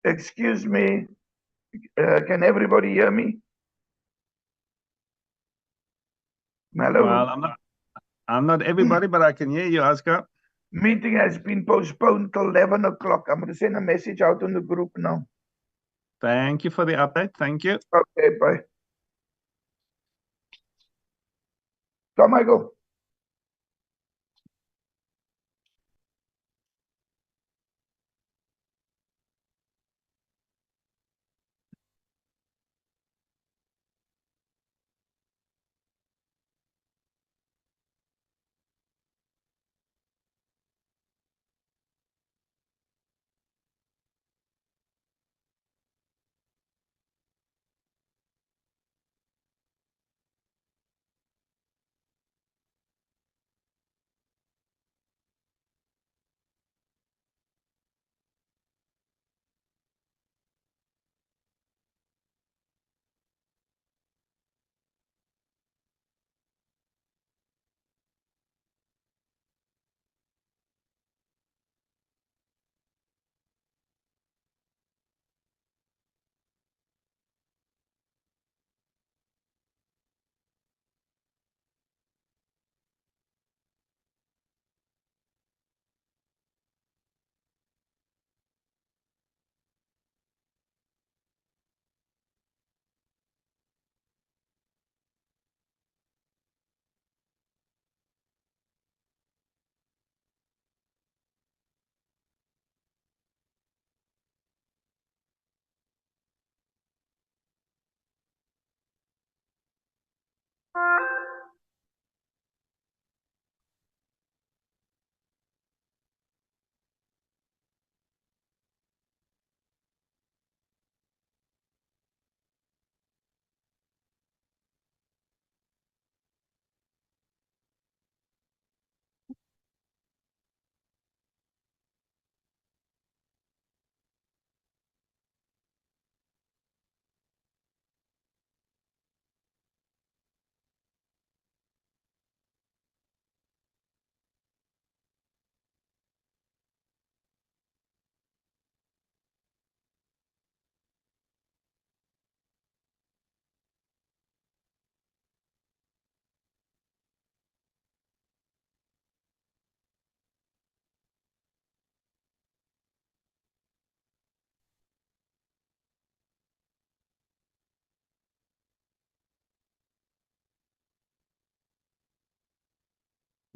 Excuse me, can everybody hear me? Hello? Well, I'm not everybody, but I can hear you, Oscar. Meeting has been postponed till 11 o'clock. I'm going to send a message out on the group now. Thank you for the update. Thank you. Okay, bye. Come, Michael.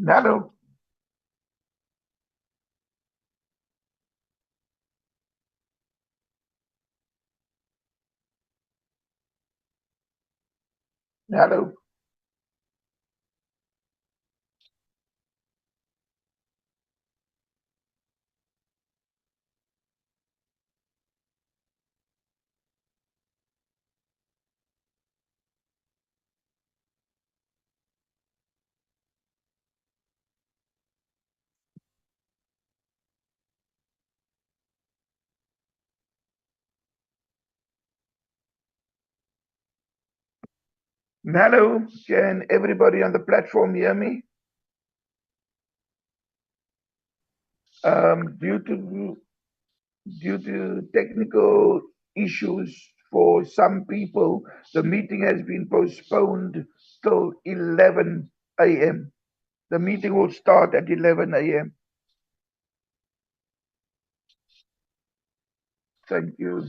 Hello? Hello? Hello? Can everybody on the platform hear me? Due to technical issues for some people, the meeting has been postponed till 11 a.m. The meeting will start at 11 a.m. Thank you.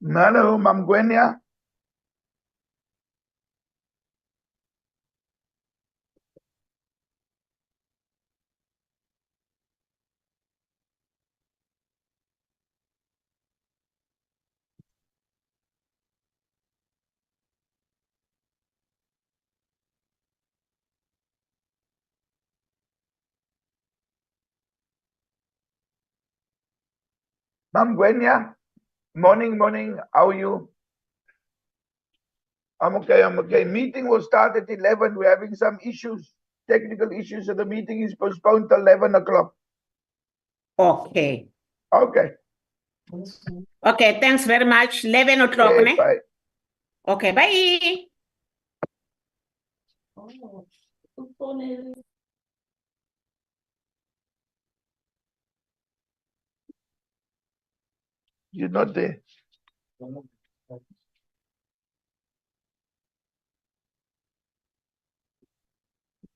Hello, Mam Gwenya. Mam Gwenya. Morning, morning. How are you? I'm okay, I'm okay. Meeting will start at 11. We're having some issues, technical issues, so the meeting is postponed till 11 o'clock. Okay. Okay. Okay, thanks very much. 11 o'clock, Okay, ne? bye. Okay, bye. You're not there.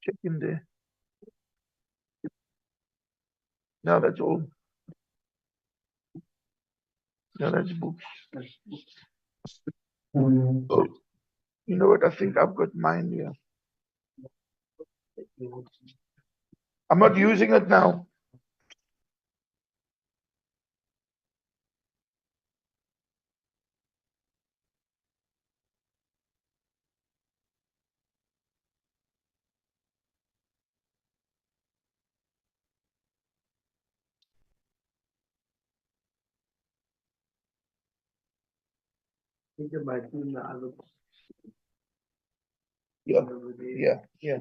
Check in there. No, that's all. No, that's books. Oh, you know what? I think I've got mine here. I'm not using it now. Yeah, yeah, yeah.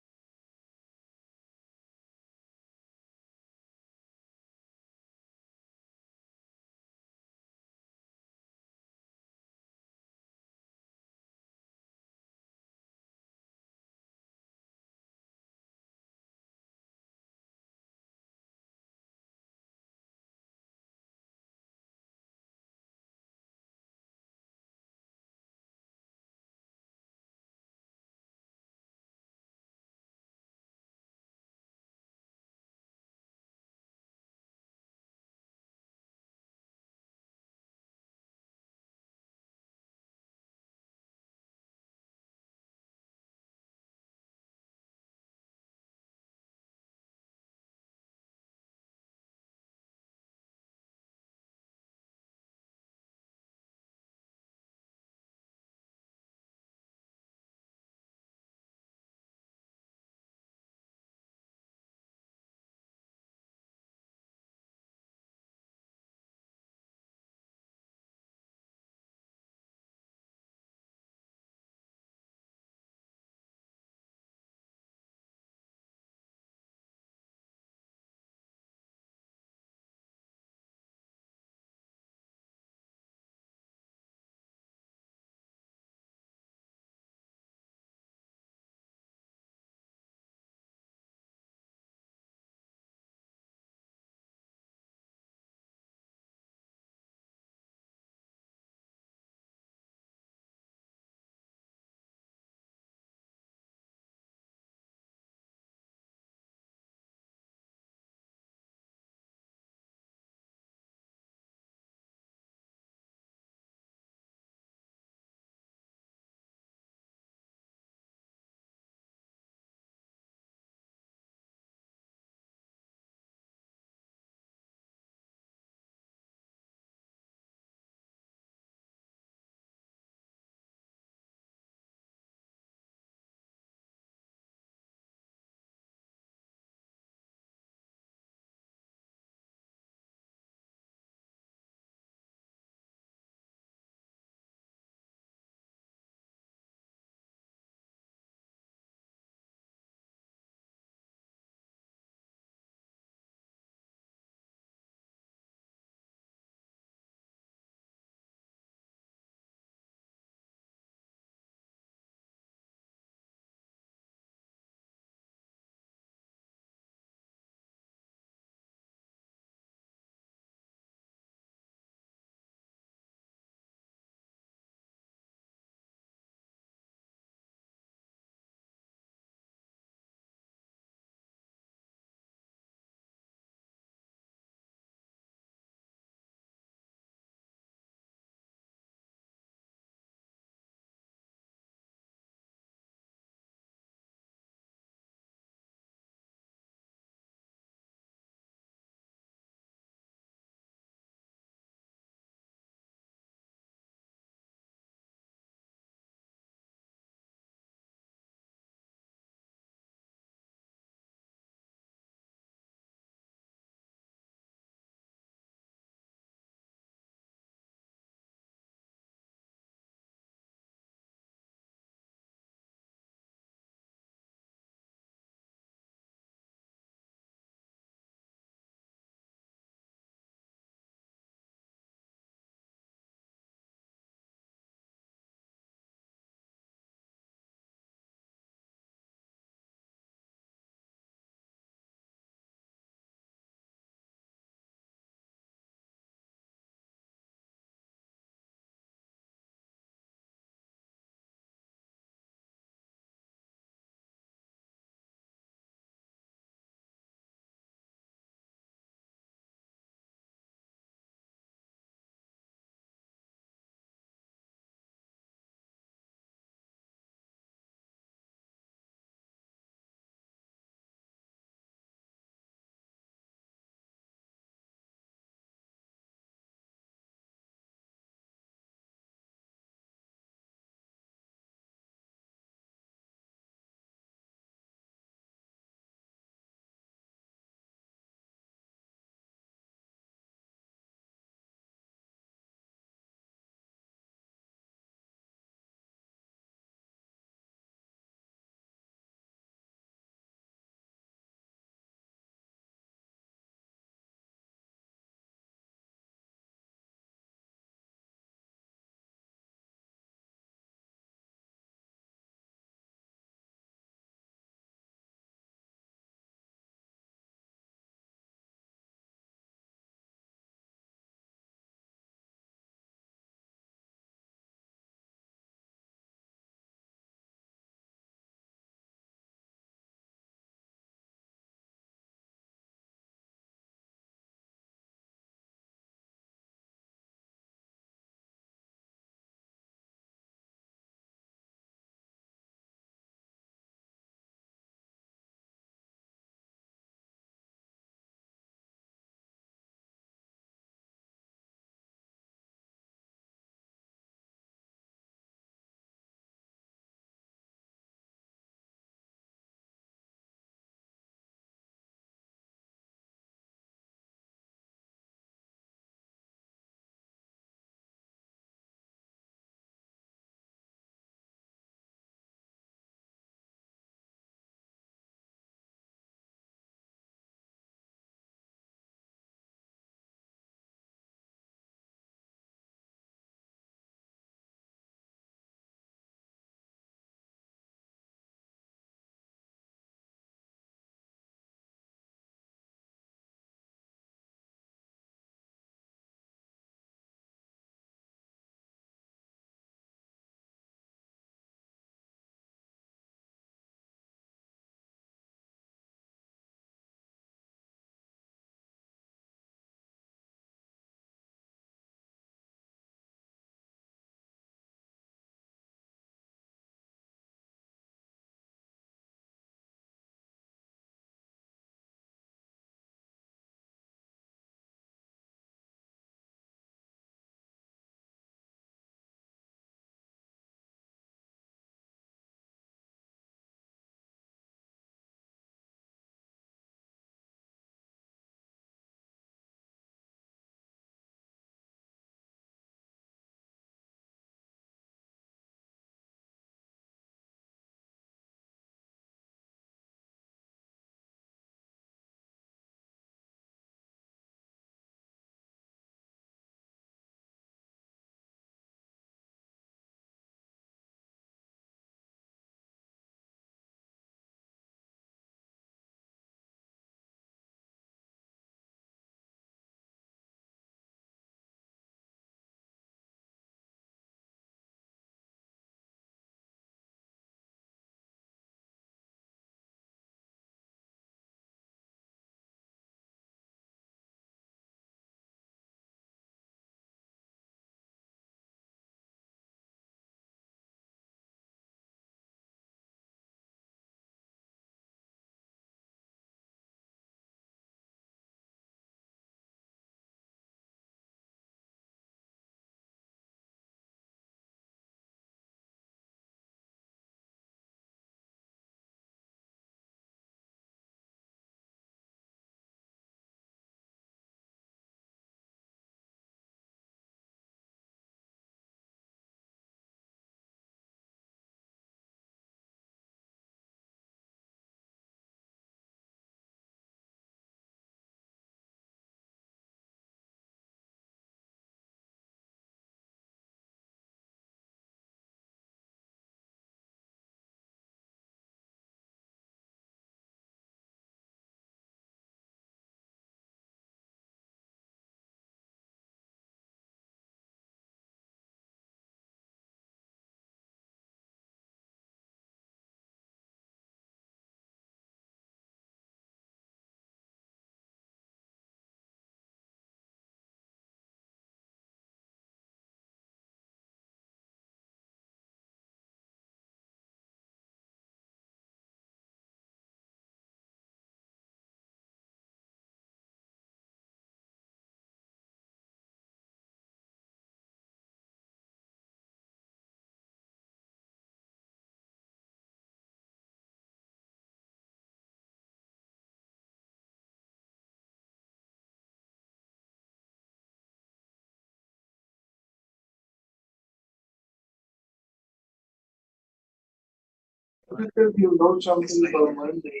You know something about Monday.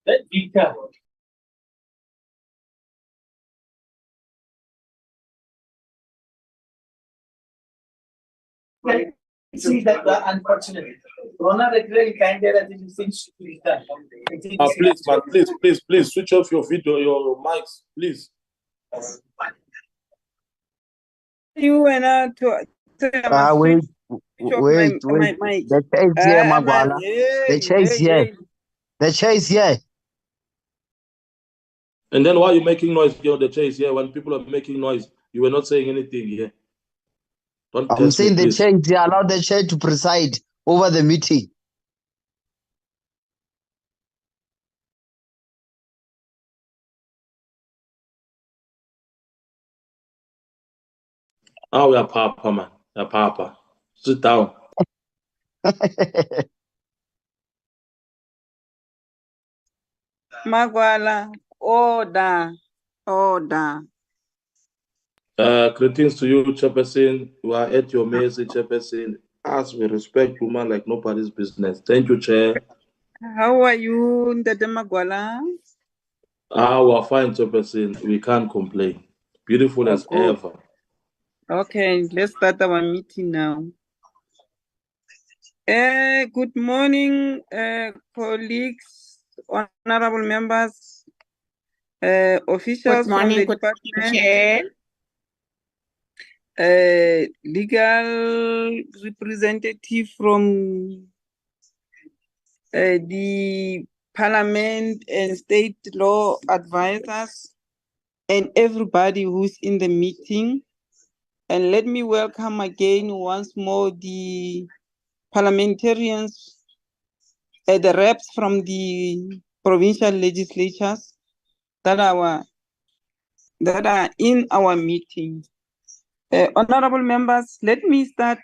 Let me tell. See that unfortunately. Corona regularly candidate I think things to be done. Please, man, please switch off your video, your mics, please. You and Wait, my wait. The chair is here, Magwala. The chair is here. The chair is here. And then why are you making noise here on the chair is here when people are making noise? You were not saying anything here. Don't I'm test me, saying the please. chair is here. Allow the chair to preside over the meeting. Oh, we are Papa, man. We are Papa. Sit down. Magwala, order. Greetings to you, Chairperson. We are at your mercy, Chairperson. As we respect woman like nobody's business. Thank you, Chair. How are you, Ndede Magwala? We are fine, Chairperson. We can't complain. Beautiful as good. ever. Okay, let's start our meeting now. Good morning, colleagues, honorable members, officials Good morning, from the good department, Chair. legal representative from the parliament and state law advisors, and everybody who's in the meeting. And let me welcome again once more the parliamentarians, the reps from the provincial legislatures that are in our meeting. Honorable members, let me start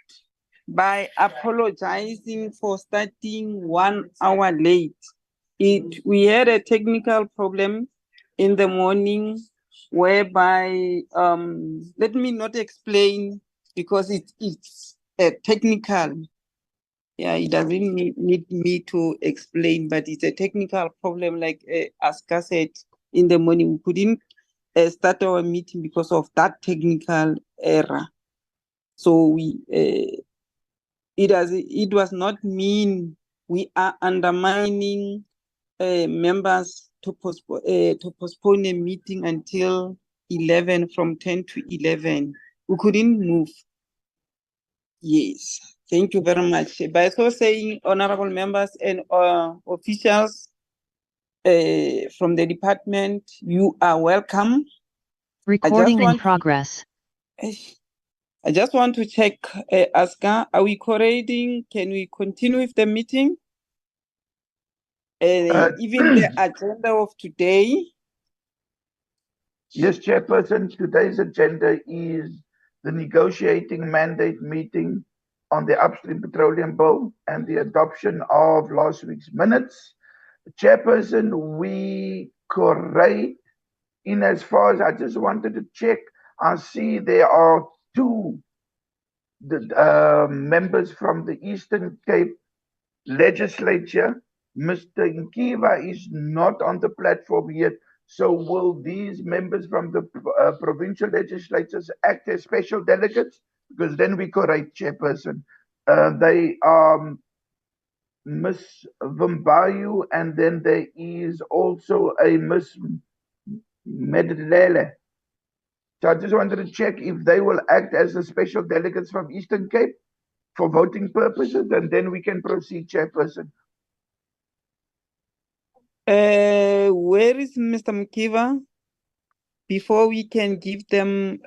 by apologizing for starting 1 hour late. We had a technical problem in the morning whereby, let me not explain because it's a technical. Yeah, it doesn't need me to explain, but it's a technical problem. Like Aska said in the morning, we couldn't start our meeting because of that technical error. So it was not mean we are undermining members to postpone a meeting until 11, from 10 to 11. We couldn't move. Yes, thank you very much. By so saying, honorable members and officials from the department, you are welcome. Recording in progress. I just want to check, Aska, are we coordinating? Can we continue with the meeting? Even the agenda of today. Yes, Chairperson, today's agenda is the negotiating mandate meeting on the Upstream Petroleum Bill and the adoption of last week's minutes. Chairperson, we correct in as far as I just wanted to check. I see there are two members from the Eastern Cape legislature. Mr. Nkiva is not on the platform yet. So will these members from the provincial legislatures act as special delegates? Because then we correct, Chairperson. They are Miss Vimbayu, and then there is also a Miss Medlele. So I just wanted to check if they will act as the special delegates from Eastern Cape for voting purposes, and then we can proceed, Chairperson. Where is Mr. Mkiva? Before we can give them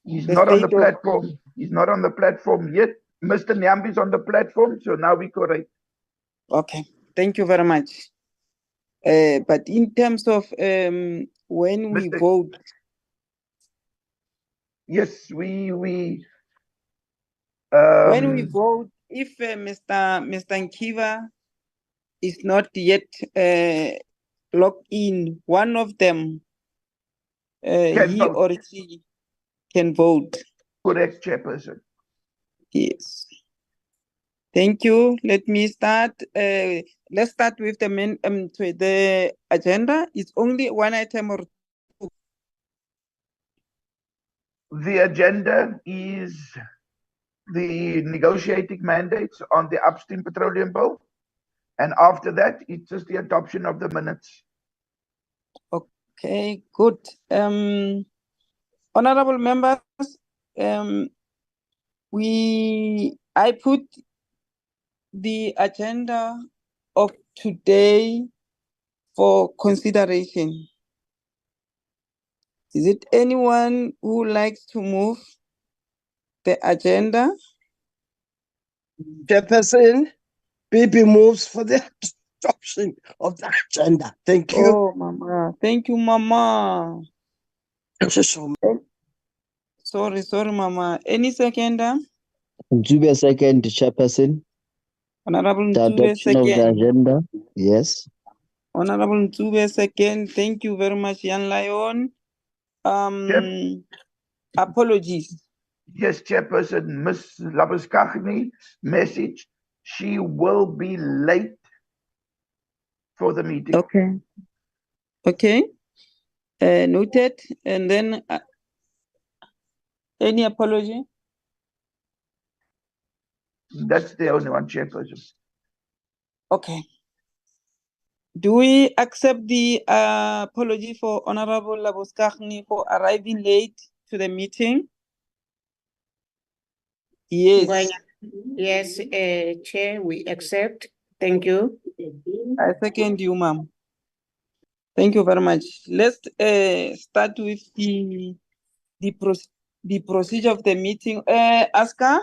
he's not on the platform. He's not on the platform yet. Mr. Nyambi is on the platform, so now we correct. Okay, thank you very much. But in terms of when we vote, yes, when we vote, if Mr. Nkiva is not yet logged in, one of them, he or she can vote. Correct, Chairperson. Yes. Thank you. Let me start. Let's start with the agenda. It's only one item or two. The agenda is the negotiating mandates on the Upstream Petroleum Bill. And after that, it's just the adoption of the minutes. Okay, good. Honorable members, I put the agenda of today for consideration. Is it anyone who likes to move the agenda? Chairperson, PP moves for the adoption of the agenda. Thank you. Oh, Mama. Thank you, Mama. Sorry, Mama. Any seconder? Zube second, Chairperson. Honorable The Ntube adoption of the second. agenda. Yes. Honorable Ntube second. Thank you very much, Yan Lion. Apologies. Yes, Chairperson, Ms. Labuskaghni message, she will be late for the meeting. Okay. Noted. And then any apology? That's the only one, Chairperson. Okay. Do we accept the apology for Honorable Labuskaghni for arriving late to the meeting? Yes. Yes, Chair, we accept. Thank you. I second you, ma'am. Thank you very much. Let's start with the procedure of the meeting. Aska,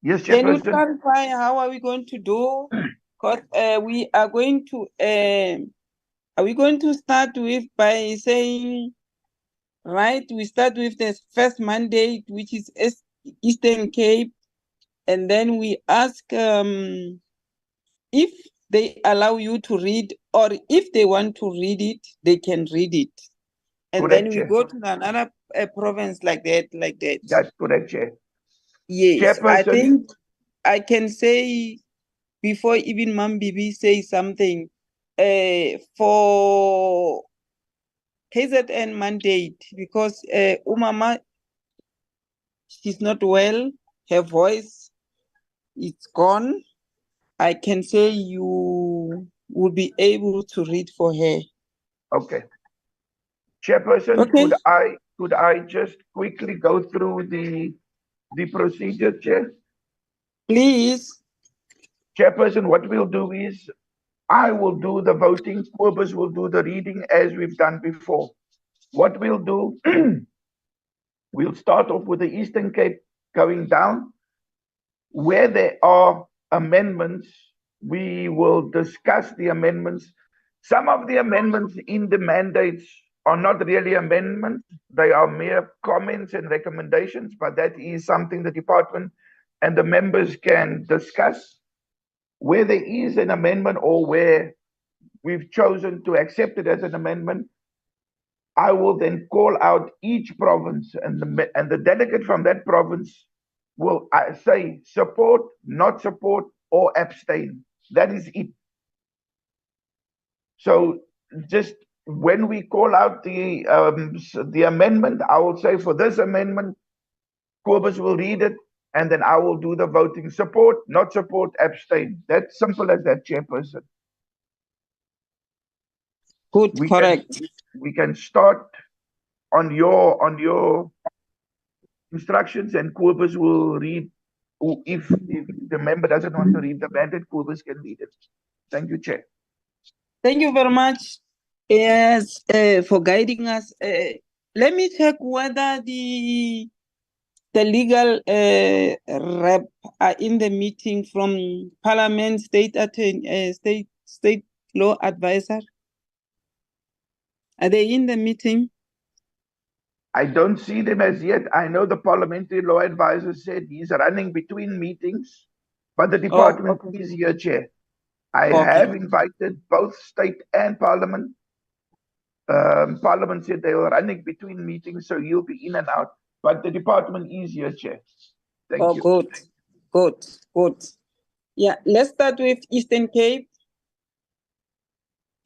Yes, can you Chairperson. clarify how are we going to do? Because we are going to start with by saying, right, we start with the first mandate, which is Eastern Cape, and then we ask if they allow you to read, or if they want to read it, they can read it. And Correct, then we Chair. go to another province like that. That's correct, Chair. Yes, I Chairperson. think I can say before even Mam Bibi says something, for KZN mandate, because Umama, she's not well, her voice is gone. I can say you will be able to read for her. Okay. Chairperson, Okay. could I just quickly go through the procedure, Chair? Please. Chairperson, what we'll do is I will do the voting, Kobus will do the reading as we've done before. What we'll do, we'll start off with the Eastern Cape going down. Where there are amendments, we will discuss the amendments. Some of the amendments in the mandates are not really amendments. They are mere comments and recommendations, but that is something the department and the members can discuss. Where there is an amendment or where we've chosen to accept it as an amendment, I will then call out each province, and the delegate from that province will say support, not support, or abstain. That is it. So just when we call out the amendment, I will say for this amendment, Kobus will read it, and then I will do the voting. Support, not support, abstain. That's simple as that, Chairperson. Good, correct. We can start on your instructions, and Kobus will read. If the member doesn't want to read the mandate, Kobus can read it. Thank you, Chair. Thank you very much. Yes, for guiding us. Let me check whether the legal rep are in the meeting from Parliament, State Attorney, State Law Advisor. Are they in the meeting? I don't see them as yet. I know the parliamentary law advisor said he's running between meetings, but the department is here, Chair. I have invited both state and parliament. Parliament said they were running between meetings, so you'll be in and out. But the department is here, Chair. Thank you. Good. Yeah, let's start with Eastern Cape.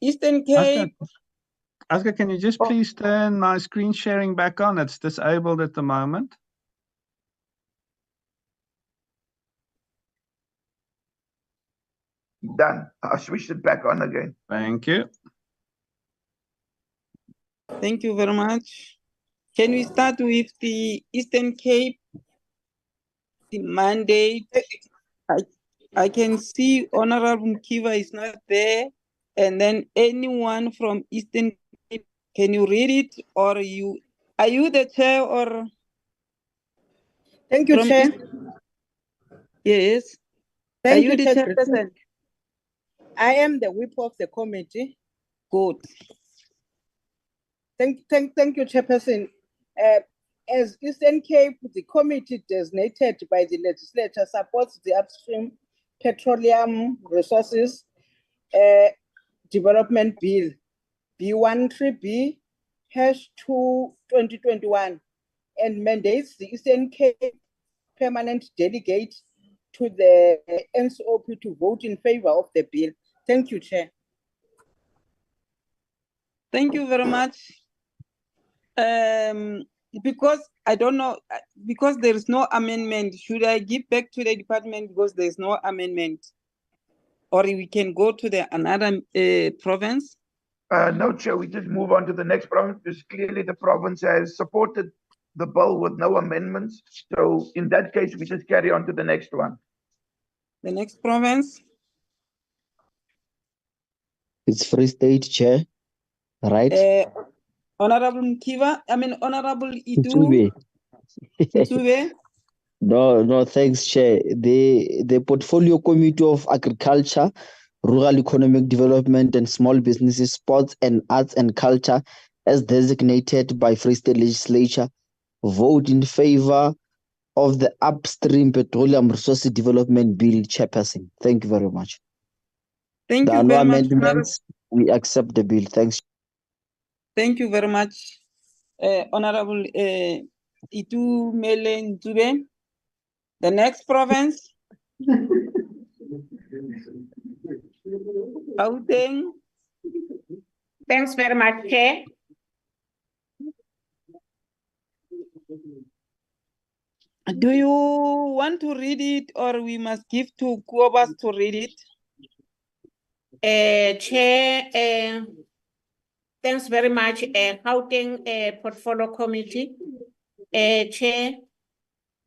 Eastern Cape. Oscar, can you just please turn my screen sharing back on? It's disabled at the moment. Done. I switched it back on again. Thank you. Thank you very much. Can we start with the Eastern Cape? The mandate. I can see Honorable Mkiva is not there. And then anyone from Eastern Cape, can you read it, or are you the chair, or? Thank you, from Chair. Yes. Thank are you the Chairperson. chairperson? I am the whip of the committee. Good. Thank you, Chairperson. As Eastern Cape, the committee designated by the legislature supports the Upstream Petroleum Resources Development Bill, B13B/2/2021, and mandates the Eastern Cape permanent delegate to the NCOP to vote in favor of the bill. Thank you, Chair. Thank you very much. Because I don't know, because there is no amendment, should I give back to the department because there is no amendment? Or we can go to the another province? No, Chair, we just move on to the next province because clearly the province has supported the bill with no amendments. So in that case, we just carry on to the next one. The next province? It's Free State, Chair. Right? Honorable Mkiva, Honorable Ntube. Ntube. No, thanks, Chair. The Portfolio Committee of Agriculture, Rural Economic Development and Small Businesses, Sports and Arts and Culture, as designated by Free State Legislature, vote in favor of the Upstream Petroleum Resources Development Bill, Chairperson. Thank you very much. Thank There you are no very much. amendments. We accept the bill. Thanks. Thank you very much, Honorable Itu Mele Ntube. The next province? Gauteng. Thanks very much, Chair. Do you want to read it, or we must give to Kuobas to read it? Chair, thanks very much, Gauteng Portfolio Committee. Chair,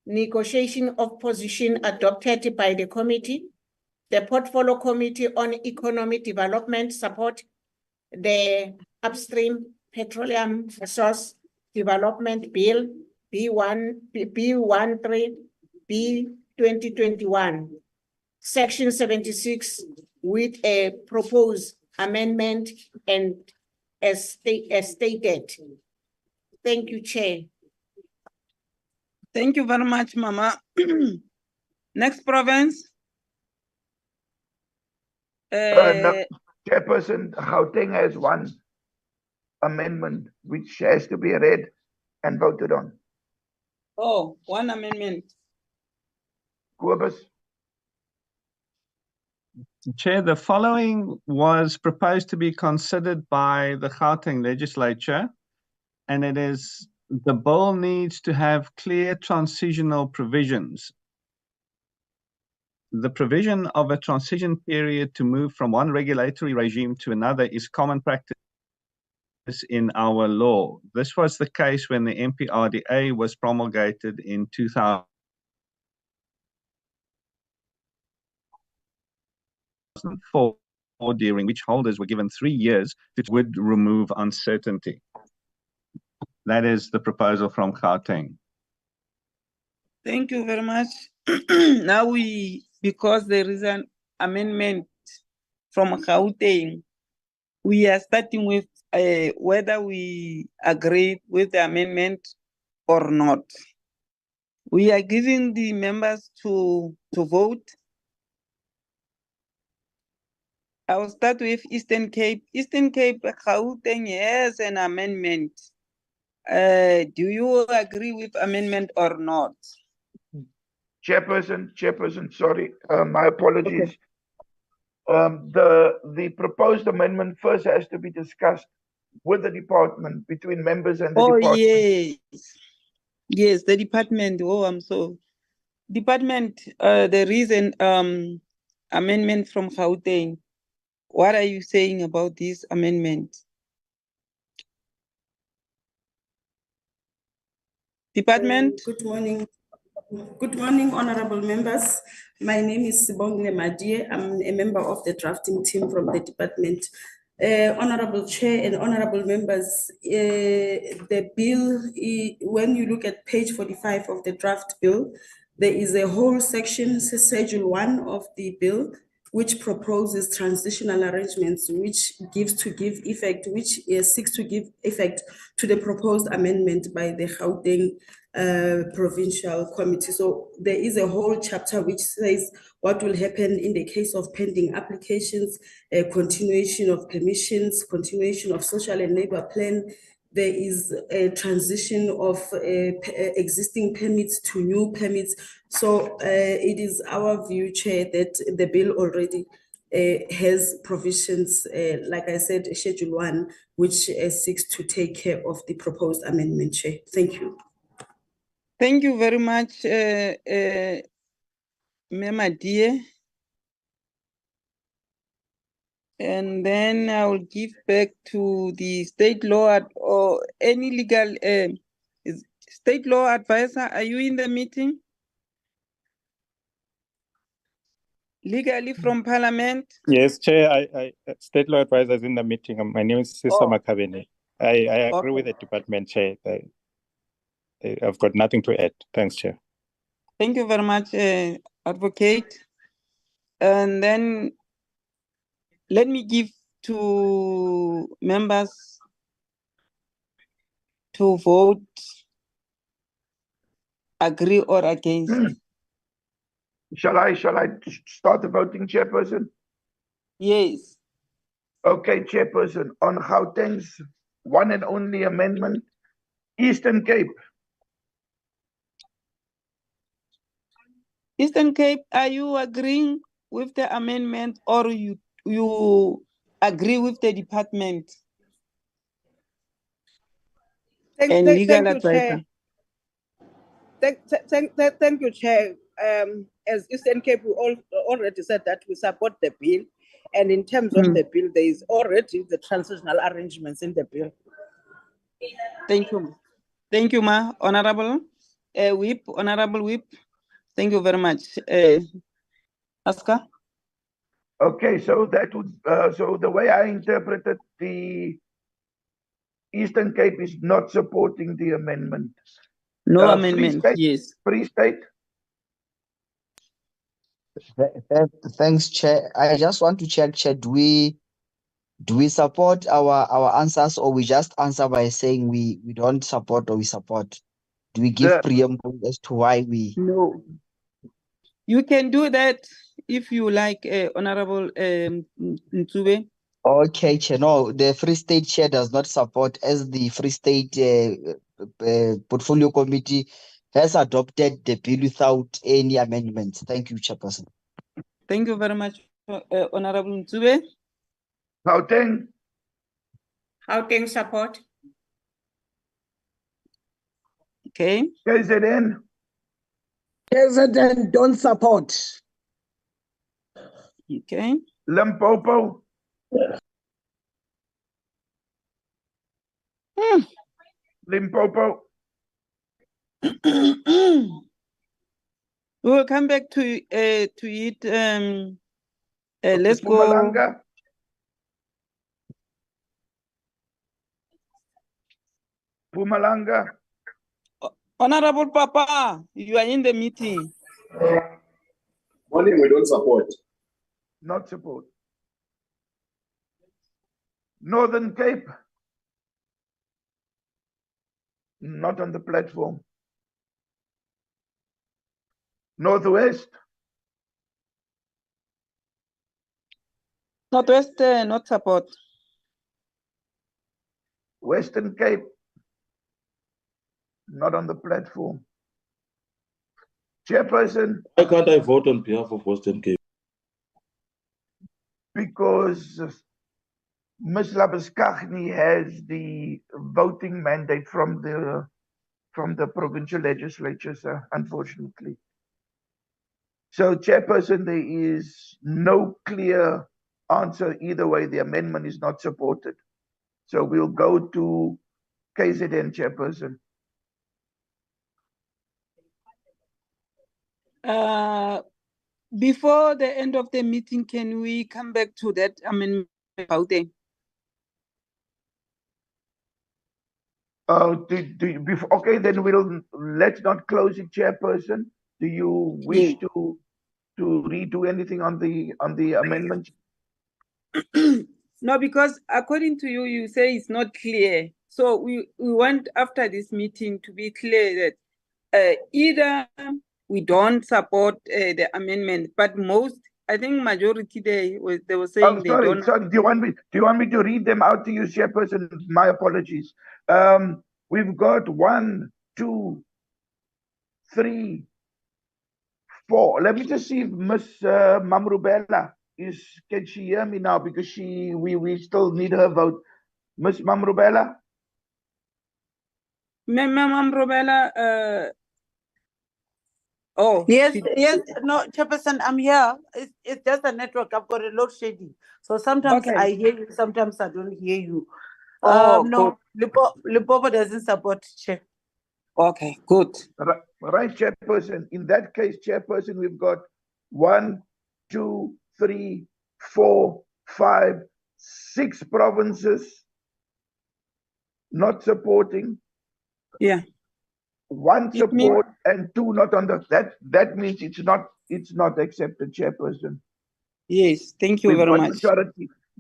negotiation of position adopted by the committee. The Portfolio Committee on Economic Development support the Upstream Petroleum Resource Development Bill, B13B/2021, Section 76, with a proposed amendment and as stated. Thank you, Chair. Thank you very much, Mama. Next province. No, Chairperson, Gauteng has one amendment which has to be read and voted on. Oh, one amendment. Kobus. Chair, the following was proposed to be considered by the Gauteng legislature, and it is the bill needs to have clear transitional provisions. The provision of a transition period to move from one regulatory regime to another is common practice in our law. This was the case when the MPRDA was promulgated in 2004, during which holders were given 3 years, which would remove uncertainty. That is the proposal from Gauteng. Thank you very much. Now because there is an amendment from Gauteng, we are starting with whether we agree with the amendment or not. We are giving the members to vote. I will start with Eastern Cape. Eastern Cape, Gauteng has an amendment. Do you agree with amendment or not? Chairperson, sorry, my apologies. The proposed amendment first has to be discussed with the department, between members and the department. Yes, the department. Oh, I'm so department. There is an amendment from Gauteng. What are you saying about this amendment? Department. Good morning. Good morning, honorable members. My name is Sibongle Madie. I'm a member of the drafting team from the department. Honorable Chair and honorable members, the bill, when you look at page 45 of the draft bill, there is a whole section, Schedule 1 of the bill, which proposes transitional arrangements, which seeks to give effect to the proposed amendment by the Gauteng Provincial Committee. So there is a whole chapter which says what will happen in the case of pending applications, continuation of permissions, continuation of social and labor plan. There is a transition of existing permits to new permits. So it is our view, Chair, that the bill already has provisions, like I said, Schedule 1, which seeks to take care of the proposed amendment, Chair. Thank you. Thank you very much, Mema Dear. And then I will give back to the state law or any legal state law advisor. Are you in the meeting? Legally from Parliament? Yes, Chair, I state law advisor is in the meeting. My name is Sisa Makabene. I agree with the department, Chair. I've got nothing to add. Thanks, Chair. Thank you very much, Advocate. And then let me give to members to vote, agree or against. Shall I start the voting, Chairperson? Yes. Okay, Chairperson, on Gauteng's one and only amendment, Eastern Cape. Eastern Cape, are you agreeing with the amendment or you agree with the department? Thank you, Chair. Thank you, Chair. As Eastern Cape, we already said that we support the bill. And in terms of the bill, there is already the transitional arrangements in the bill. Thank you. Thank you, Ma. Honorable Whip, Honorable Whip. Thank you very much. Oscar? Okay, so that would, so the way I interpreted the Eastern Cape is not supporting the amendment. No amendment, yes. Free State? Thanks, Chair. I just want to check, Chair, do we support our answers, or we just answer by saying we don't support or we support? Do we give preamble as to why we? No. You can do that if you like, Honorable Ntube. Okay, Chair. No, the Free State Chair does not support, as the Free State Portfolio Committee has adopted the bill without any amendments. Thank you, Chairperson. Thank you very much, Honorable Ntube. Gauteng? Gauteng support. Okay. KZN? KZN don't support. Okay. Limpopo? Limpopo? We will come back to it. Let's Mpumalanga? go. Mpumalanga? Honorable Papa, you are in the meeting. Morning, we don't support. Not support. Northern Cape? Not on the platform. Northwest? Northwest, not support. Western Cape? Not on the platform. Chairperson. Why can't I vote on behalf of Western Cape? Because Ms. Labuskaghni has the voting mandate from the provincial legislature, sir, unfortunately. So, Chairperson, there is no clear answer either way. The amendment is not supported. So we'll go to KZN, Chairperson. Before the end of the meeting, can we come back to that amendment about it? Okay, then let's not close it, Chairperson. Do you wish to redo anything on the amendment? No, because according to you, you say it's not clear. So we want after this meeting to be clear that either we don't support the amendment, but I think majority they were saying they don't. Sorry. Do you want me to read them out to you, Chairperson? My apologies. We've got 1, 2, 3, 4. Let me just see if Miss Mamrubela can she hear me now, because we still need her vote. Miss Mamrubela? Mamrubela, Yes, no, Chairperson, I'm here. It's just a network. I've got a load shedding. So sometimes I hear you, sometimes I don't hear you. No, Lipopo doesn't support Chair. Okay, good. Right, Chairperson. In that case, Chairperson, we've got 1, 2, 3, 4, 5, 6 provinces not supporting. Yeah. 1 support and 2 not on that means it's not accepted, Chairperson. Yes, thank you very much.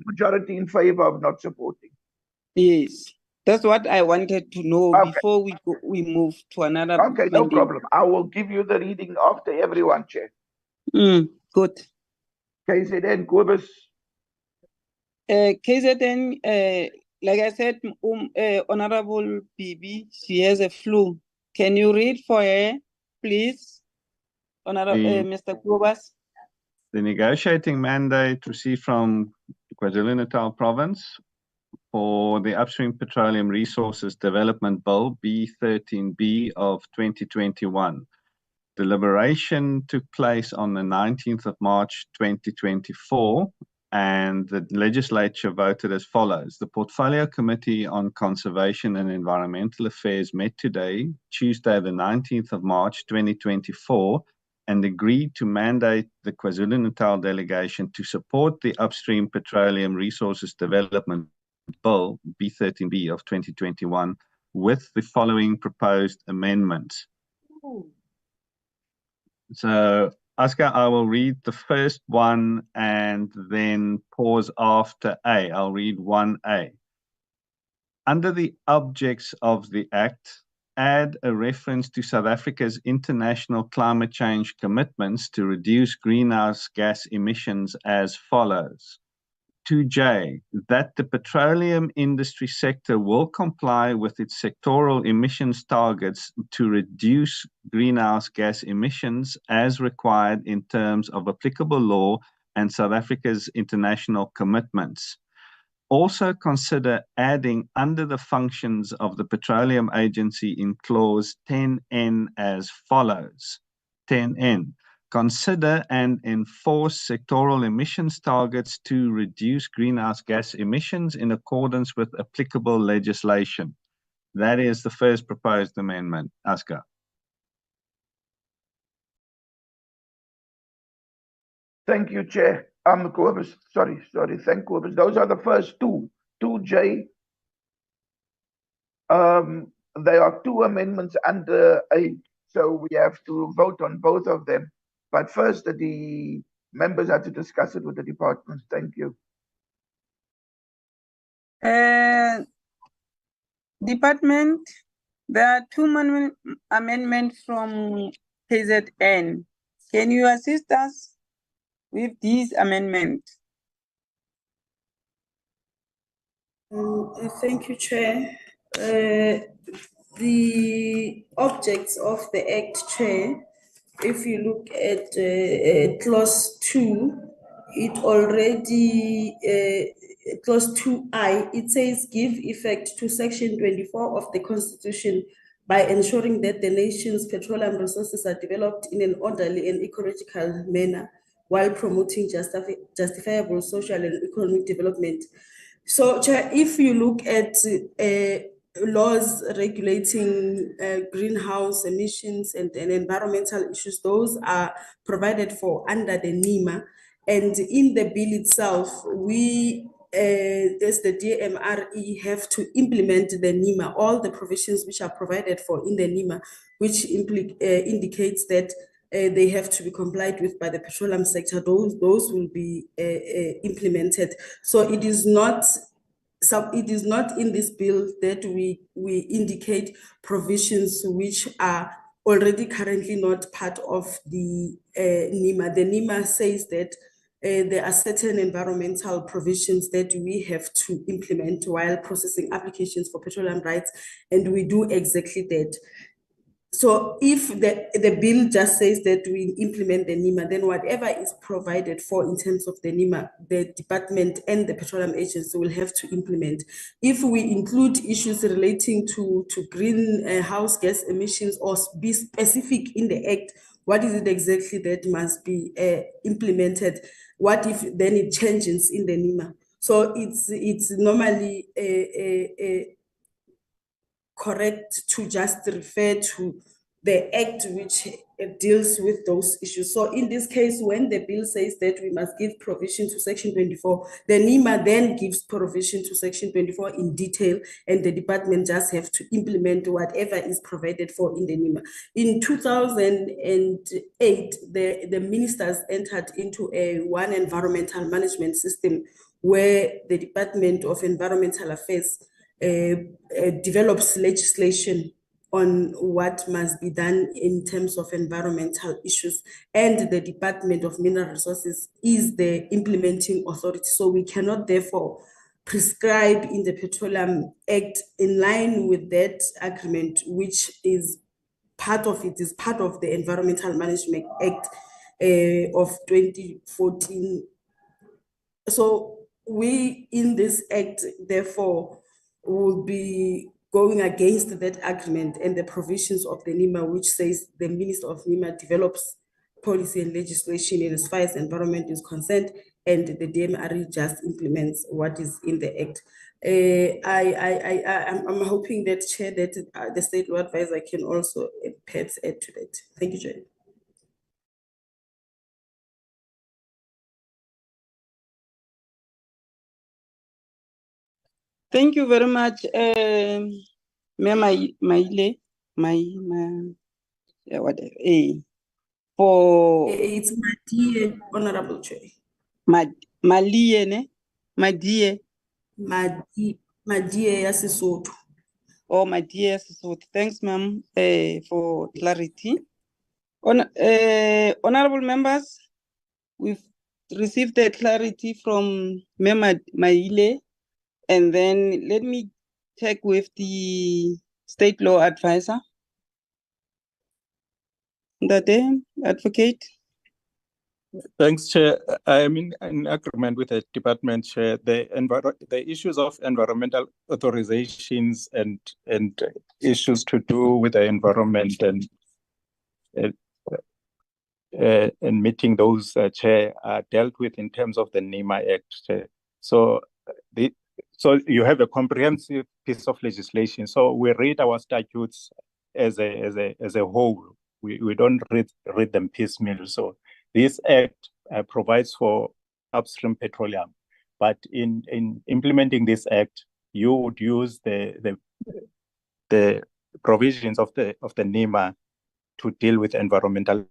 Majority in favor of not supporting. Yes, that's what I wanted to know before we move to another. Okay, no problem. I will give you the reading after everyone, Chair. Good. KZN, Kobus. KZN, like I said, Honorable BB, she has a flu. Can you read for her, please, Honorable Mr. Kobus? The negotiating mandate received from KwaZulu-Natal Province for the Upstream Petroleum Resources Development Bill B13B of 2021. Deliberation took place on the 19th of March 2024, and the legislature voted as follows. The Portfolio Committee on Conservation and Environmental Affairs met today, Tuesday, the 19th of March 2024, and agreed to mandate the KwaZulu-Natal delegation to support the Upstream Petroleum Resources Development Bill B13B of 2021 with the following proposed amendments. So, Oscar, I will read the first one and then pause after A. I'll read 1A. Under the objects of the Act, add a reference to South Africa's international climate change commitments to reduce greenhouse gas emissions as follows. 2J, that the petroleum industry sector will comply with its sectoral emissions targets to reduce greenhouse gas emissions as required in terms of applicable law and South Africa's international commitments. Also consider adding under the functions of the Petroleum Agency in clause 10N as follows. 10N. Consider and enforce sectoral emissions targets to reduce greenhouse gas emissions in accordance with applicable legislation. That is the first proposed amendment. Oscar. Thank you, Chair. Kobus. Sorry. Thank Kobus. Those are the first two. 2J. There are 2 amendments under A, so we have to vote on both of them. But first, the members have to discuss it with the department. Thank you. Department, there are 2 amendments from KZN. Can you assist us with these amendments? Thank you, Chair. The objects of the Act, Chair, if you look at clause 2, it already, clause 2I, it says give effect to section 24 of the Constitution by ensuring that the nation's petroleum resources are developed in an orderly and ecological manner while promoting justifiable social and economic development. So, Chair, if you look at laws regulating greenhouse emissions and environmental issues, those are provided for under the NEMA. And in the bill itself, we, as the DMRE, have to implement the NEMA, all the provisions which are provided for in the NEMA, which indicates that they have to be complied with by the petroleum sector. Those will be implemented. So it is not in this bill that we indicate provisions which are already currently not part of the NEMA. The NEMA says that there are certain environmental provisions that we have to implement while processing applications for petroleum rights, and we do exactly that. So if the bill just says that we implement the NEMA, then whatever is provided for in terms of the NEMA, the department and the petroleum agency will have to implement. If we include issues relating to greenhouse gas emissions or be specific in the act, what is it exactly that must be implemented? What if then it changes in the NEMA? So it's normally correct to just refer to the act which deals with those issues. So in this case, when the bill says that we must give provision to section 24, the NEMA then gives provision to section 24 in detail, and the department just have to implement whatever is provided for in the NEMA. In 2008, the ministers entered into one environmental management system where the Department of Environmental Affairs develops legislation on what must be done in terms of environmental issues, and the Department of Mineral Resources is the implementing authority. So we cannot therefore prescribe in the Petroleum Act in line with that agreement, which is part of the Environmental Management Act of 2014. So we in this act therefore will be going against that agreement and the provisions of the NEMA, which says the Minister of NEMA develops policy and legislation in as far as environment is concerned, and the DMRE just implements what is in the act. I'm hoping that, Chair, that the State Law Advisor can also perhaps add to that. Thank you, Chair. Thank you very much, Maile, for it's my dear Honorable Chair. Maliene, my dear. My dear Yasisoto. Oh, my dear Yasisoto. Thanks, ma'am, for clarity. Honorable members, we've received the clarity from Mema Maile, and then let me check with the State Law Advisor. Ndade, Advocate. Thanks, Chair. I am in agreement with the department, Chair. The issues of environmental authorizations and issues to do with the environment and meeting those, Chair, are dealt with in terms of the NEMA Act, Chair. So you have a comprehensive piece of legislation. So we read our statutes as a whole. We don't read them piecemeal. So this act provides for upstream petroleum, but in implementing this act, you would use the provisions of the NEMA to deal with environmental.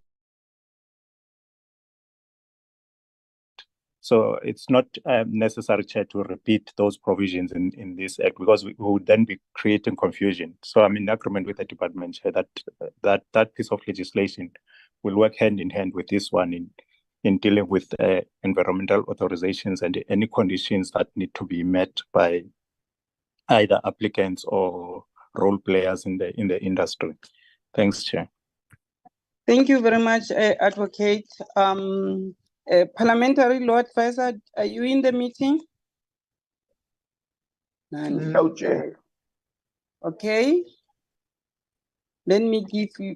So it's not necessary, Chair, to repeat those provisions in this act, because we would then be creating confusion. So I'm in agreement with the department, Chair, that piece of legislation will work hand in hand with this one in dealing with environmental authorizations and any conditions that need to be met by either applicants or role players in the industry. Thanks, Chair. Thank you very much, Advocate. Parliamentary Law Advisor, are you in the meeting? None. No, Chair. Okay. Let me give you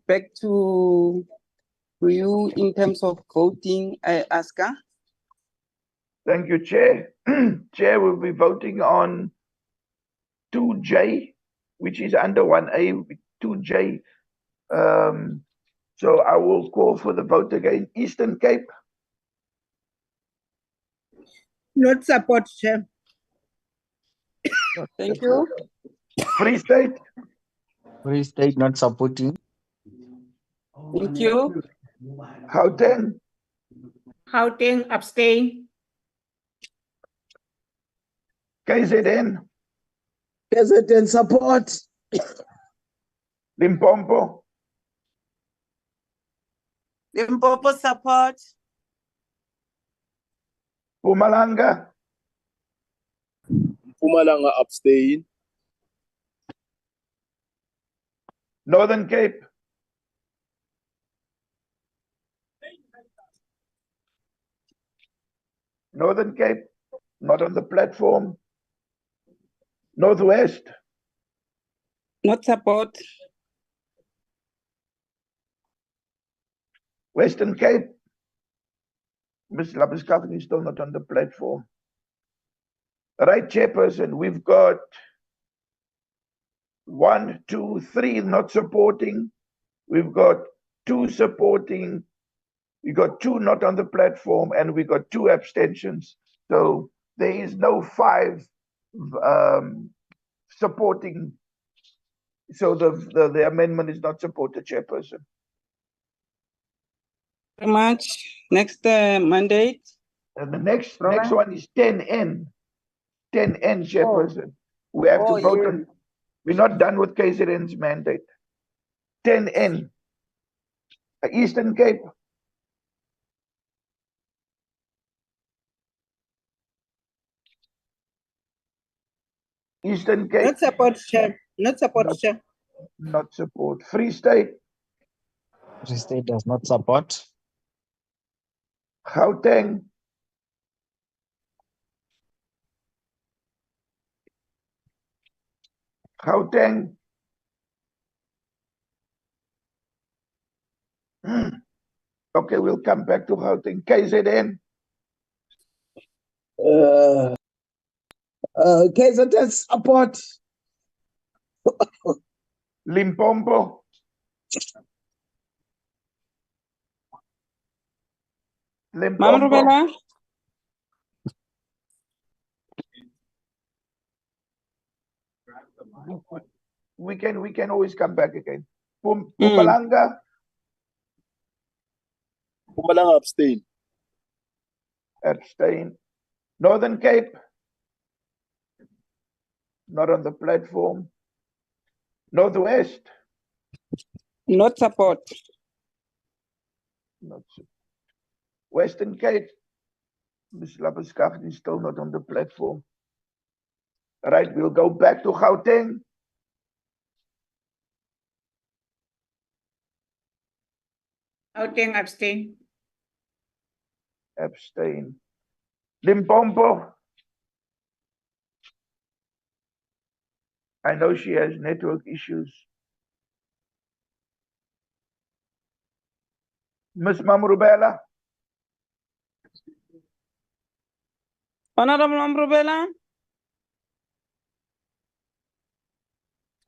back to you in terms of voting, Aska. Thank you, Chair. Chair will be voting on 2J, which is under 1A, 2J. So I will call for the vote again. Eastern Cape. Not support, Chair. Thank you. Free State. Free State not supporting. Thank you. Gauteng. Gauteng, abstain. KZN. KZN support. Limpopo. Limpopo support. Mpumalanga. Mpumalanga abstain. Northern Cape. Northern Cape, not on the platform. Northwest. Not support. Western Cape. Ms. Labuskaghni is still not on the platform. Right, Chairperson, we've got 1, 2, 3 not supporting. We've got 2 supporting. We got 2 not on the platform, and we got 2 abstentions. So there is no 5 supporting. So the amendment is not supported, Chairperson. Very much. Next mandate. And the next one is 10N. 10N, Chairperson. We have to vote on. We're not done with KZN's mandate. 10N. Eastern Cape. Eastern Cape. Not support, Chair. Not support, Chair. Not support. Free State. Free State does not support. Gauteng. Gauteng. Okay, we'll come back to Gauteng. KZN. KZN support. Limpopo. Limpopo. We can always come back again. Mpumalanga. Mpumalanga abstain. Abstain. Northern Cape. Not on the platform. Northwest. Not support. Not support. Western Cape. Ms. Labuskaghni is still not on the platform. All right, we'll go back to Gauteng. Gauteng, abstain. Abstain. Limpopo. I know she has network issues. Ms. Mamrubela. Honorable Mamrubela.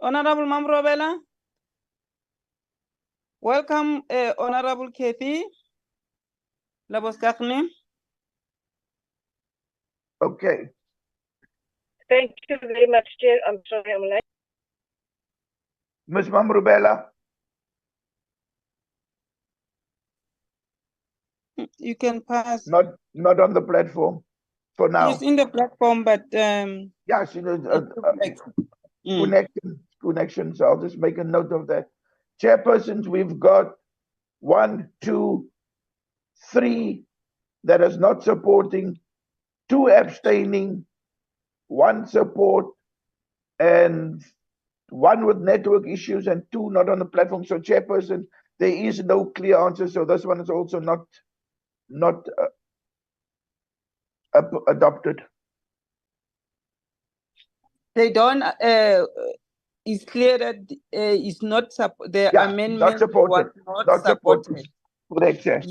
Honorable Mamrubela. Welcome, Honorable Kathy Labuskaghni. Okay. Thank you very much, Chair. I'm sorry, I'm late. Ms. Mamrubela. You can pass. Not on the platform for now. He's in the platform, but yeah, she knows connection. So I'll just make a note of that. Chairpersons, we've got 1, 2, 3 that is not supporting, 2 abstaining, 1 support, and 1 with network issues, and 2 not on the platform. So, Chairperson, there is no clear answer, so this one is also not adopted. They don't. It's clear that it's not the amendment not supported. was not Not supported. supported. Correct, Chair.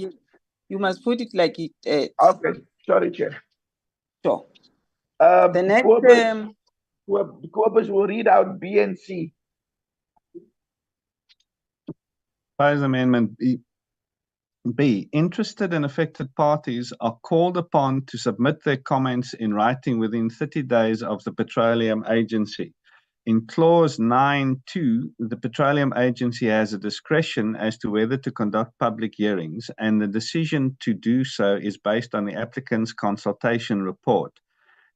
You must put it like it. Okay, sorry, Chair. Sure. The next. Corbus will read out B and C. Proposed amendment B. Interested and affected parties are called upon to submit their comments in writing within 30 days of the Petroleum Agency. In clause 9.2, the Petroleum Agency has a discretion as to whether to conduct public hearings, and the decision to do so is based on the applicant's consultation report.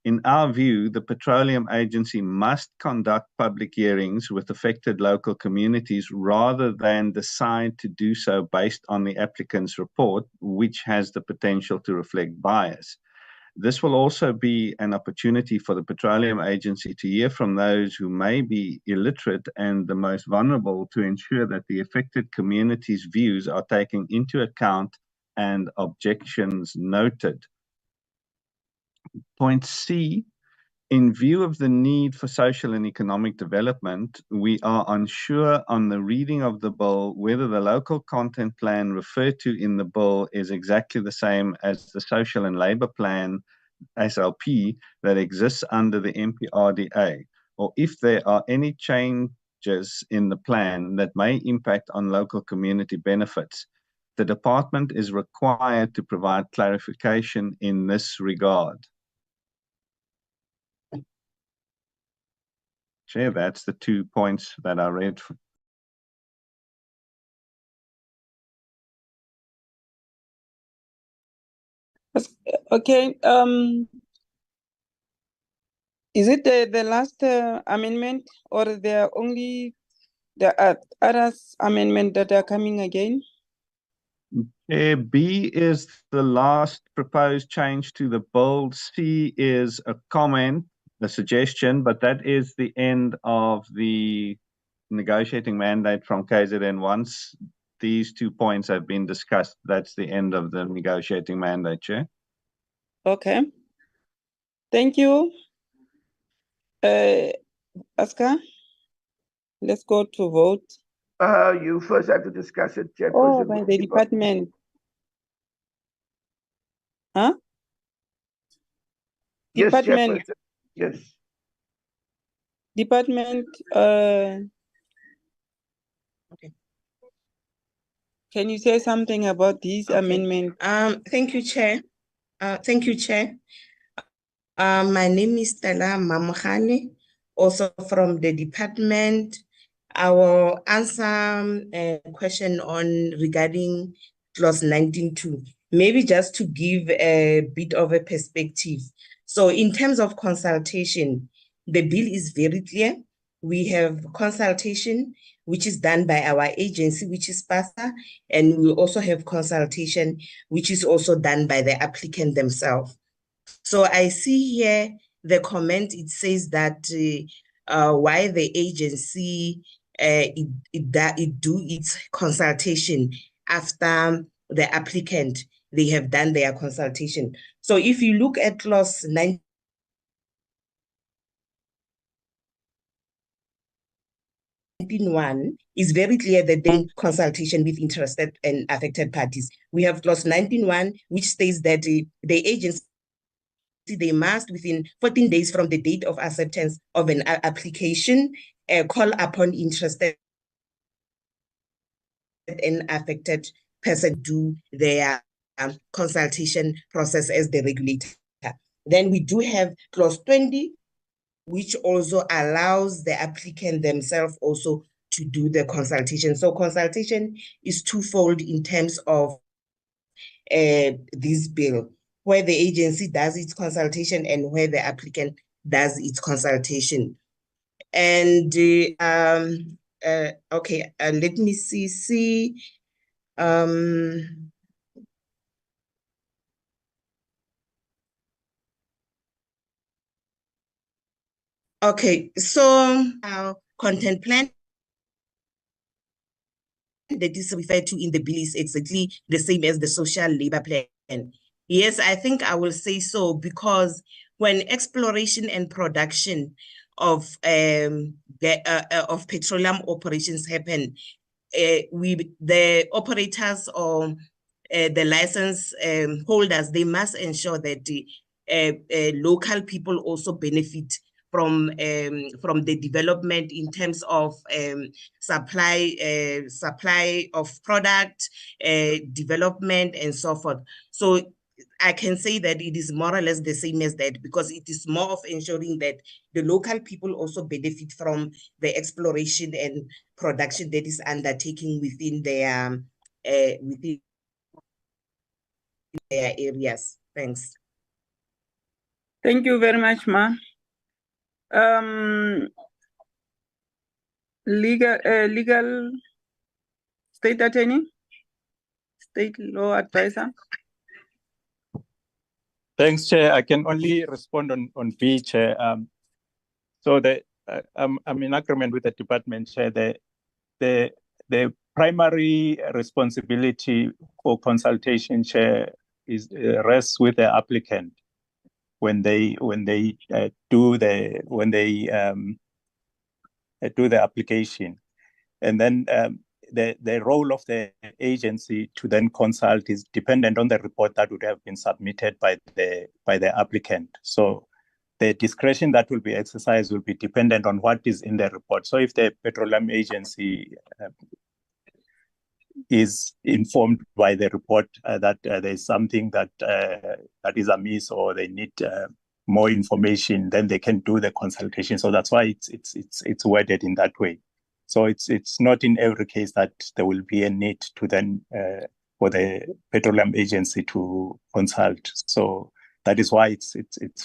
In our view, the Petroleum Agency must conduct public hearings with affected local communities rather than decide to do so based on the applicant's report, which has the potential to reflect bias. This will also be an opportunity for the Petroleum Agency to hear from those who may be illiterate and the most vulnerable to ensure that the affected community's views are taken into account and objections noted. Point C, in view of the need for social and economic development, we are unsure on the reading of the bill whether the local content plan referred to in the bill is exactly the same as the social and labor plan, SLP, that exists under the MPRDA, or if there are any changes in the plan that may impact on local community benefits. The department is required to provide clarification in this regard. Chair, that's the 2 points that I read. Okay. Is it the last amendment, or there are only the other amendment that are coming again? B is the last proposed change to the bill. C is a comment, a suggestion, but that is the end of the negotiating mandate from KZN. Once these 2 points have been discussed, that's the end of the negotiating mandate, Chair. Okay. Thank you. Oscar, let's go to vote. You first have to discuss it, Chairperson. Oh, by the department. Huh? Yes, Department. Chairperson. Yes. Department. Okay. Can you say something about this amendment? Thank you, Chair. Thank you, Chair. My name is Stella Mamkhane, also from the department. I will answer a question regarding clause 19.2. Maybe just to give a bit of a perspective. So in terms of consultation, the bill is very clear. We have consultation, which is done by our agency, which is PASA, and we also have consultation, which is also done by the applicant themselves. So I see here the comment, it says that why the agency it do its consultation after the applicant, they have done their consultation. So if you look at clause 19.1, is very clear that then consultation with interested and affected parties. We have clause 19.1, which states that the agency, they must, within 14 days from the date of acceptance of an application, call upon interested and affected person do their consultation process as the regulator. Then we do have clause 20, which also allows the applicant themselves also to do the consultation. So consultation is twofold in terms of this bill, where the agency does its consultation and where the applicant does its consultation. And okay, let me see. Okay, so content plan that is referred to in the bill is exactly the same as the social labor plan. Yes, I think I will say so, because when exploration and production of petroleum operations happen, the operators or the license holders, they must ensure that the local people also benefit from the development in terms of supply of product, development, and so forth. So I can say that it is more or less the same as that, because it is more of ensuring that the local people also benefit from the exploration and production that is undertaken within their areas. Thanks. Thank you very much, Ma. Legal state attorney, state law advisor. Thanks, Chair. I can only respond on B, Chair. So I'm in agreement with the department, Chair. The primary responsibility for consultation, Chair, is rests with the applicant when they do the application, and then the role of the agency to then consult is dependent on the report that would have been submitted by the applicant. So the discretion that will be exercised will be dependent on what is in the report. So if the Petroleum Agency is informed by the report that there's something that is amiss, or they need more information, then they can do the consultation. So that's why it's worded in that way. So it's not in every case that there will be a need to then for the Petroleum Agency to consult. So that is why it's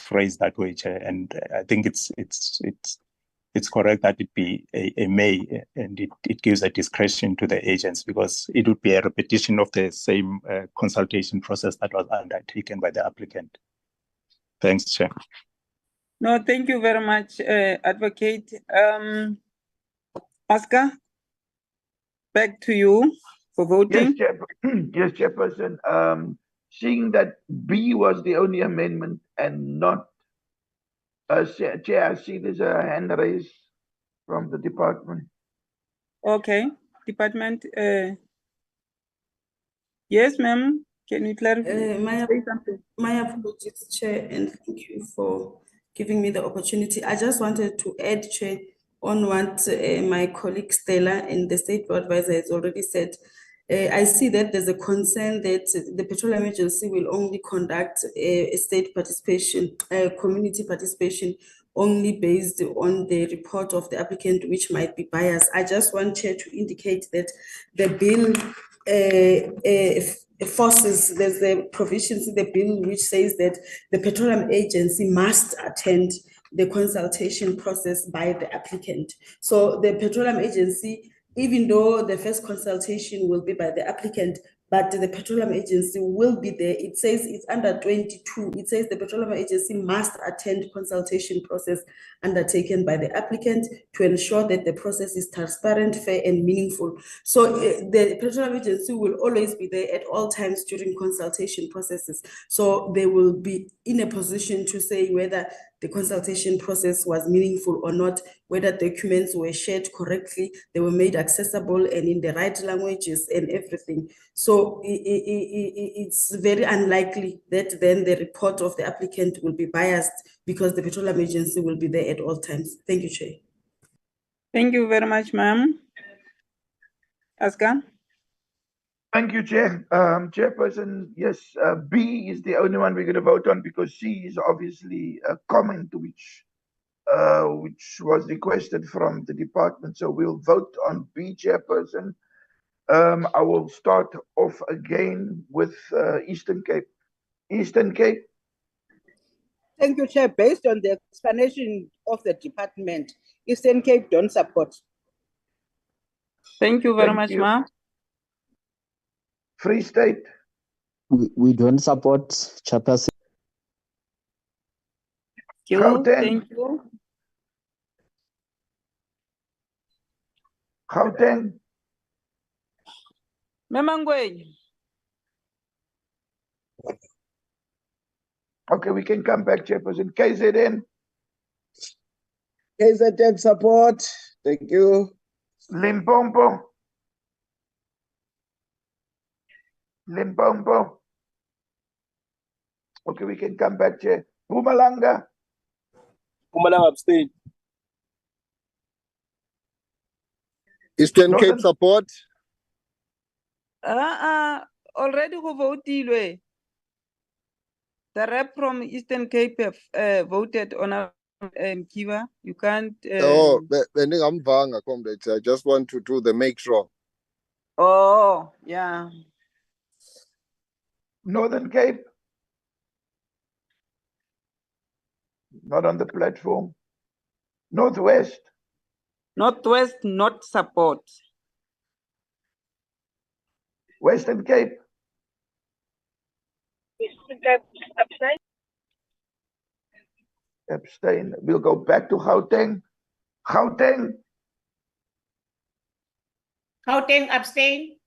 phrased that way, Chair. And I think it's correct that it be a may, and it gives a discretion to the agents, because it would be a repetition of the same consultation process that was undertaken by the applicant. Thanks, Chair. No, thank you very much, Advocate. Oscar, back to you for voting. Yes, Chairperson. Seeing that B was the only amendment and not Chair, I see there's a hand raised from the department. Okay, department. Yes, ma'am. Can you clarify? My apologies, Chair, and thank you for giving me the opportunity. I just wanted to add, Chair, on what my colleague Stella and the State Board Advisor has already said. I see that there's a concern that the Petroleum Agency will only conduct a state participation, community participation, only based on the report of the applicant, which might be biased. I just want Chair to indicate that the bill forces, there's the provisions in the bill which says that the Petroleum Agency must attend the consultation process by the applicant. So the Petroleum Agency, even though the first consultation will be by the applicant, but the Petroleum Agency will be there. It says it's under 22. It says the Petroleum Agency must attend consultation process undertaken by the applicant to ensure that the process is transparent, fair, and meaningful. So the Petroleum Agency will always be there at all times during consultation processes. So they will be in a position to say whether the consultation process was meaningful or not, whether documents were shared correctly, they were made accessible and in the right languages and everything. So it's very unlikely that then the report of the applicant will be biased, because the Petroleum Agency will be there at all times. Thank you, Chair. Thank you very much, ma'am. Oscar? Thank you, Chair. Chairperson, yes, B is the only one we're going to vote on, because C is obviously a comment which was requested from the department. So we'll vote on B, Chairperson. I will start off again with Eastern Cape. Eastern Cape. Thank you, Chair. Based on the explanation of the department, Eastern Cape don't support. Thank you very much, ma'am. Free State. We don't support, Chairperson. Thank you. Gauteng. Memangweni. Okay, we can come back, Chairperson. KZN. KZN support. Thank you. Limpopo. Limpopo. Okay, we can come back, Chair. Mpumalanga. Mpumalanga abstain. Eastern Cape support. Already who voted. The rep from Eastern Cape have voted on Kiva. You can't. Oh, bengingamvanga comrades. I just want to do the make sure. Oh, yeah. Northern Cape. Not on the platform. Northwest. Northwest, not support. Western Cape. Western Cape, abstain. Abstain. We'll go back to Gauteng. Gauteng. Gauteng, abstain.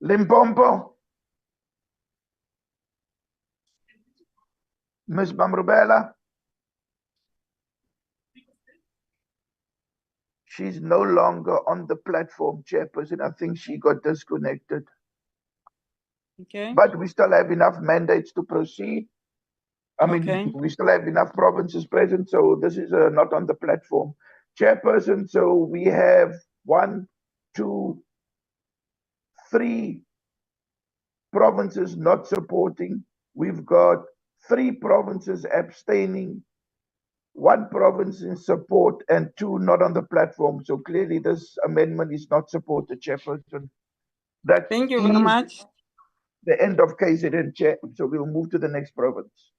Limpopo. Ms. Bamrubela. She's no longer on the platform, Chairperson. I think she got disconnected. Okay. But we still have enough mandates to proceed. I mean, we still have enough provinces present, so this is not on the platform. Chairperson, so we have 1, 2, 3 provinces not supporting. We've got 3 provinces abstaining, 1 province in support, and 2 not on the platform. So clearly this amendment is not supported, Chairperson. Thank you very much. The end of KZN, Chair. So we'll move to the next province.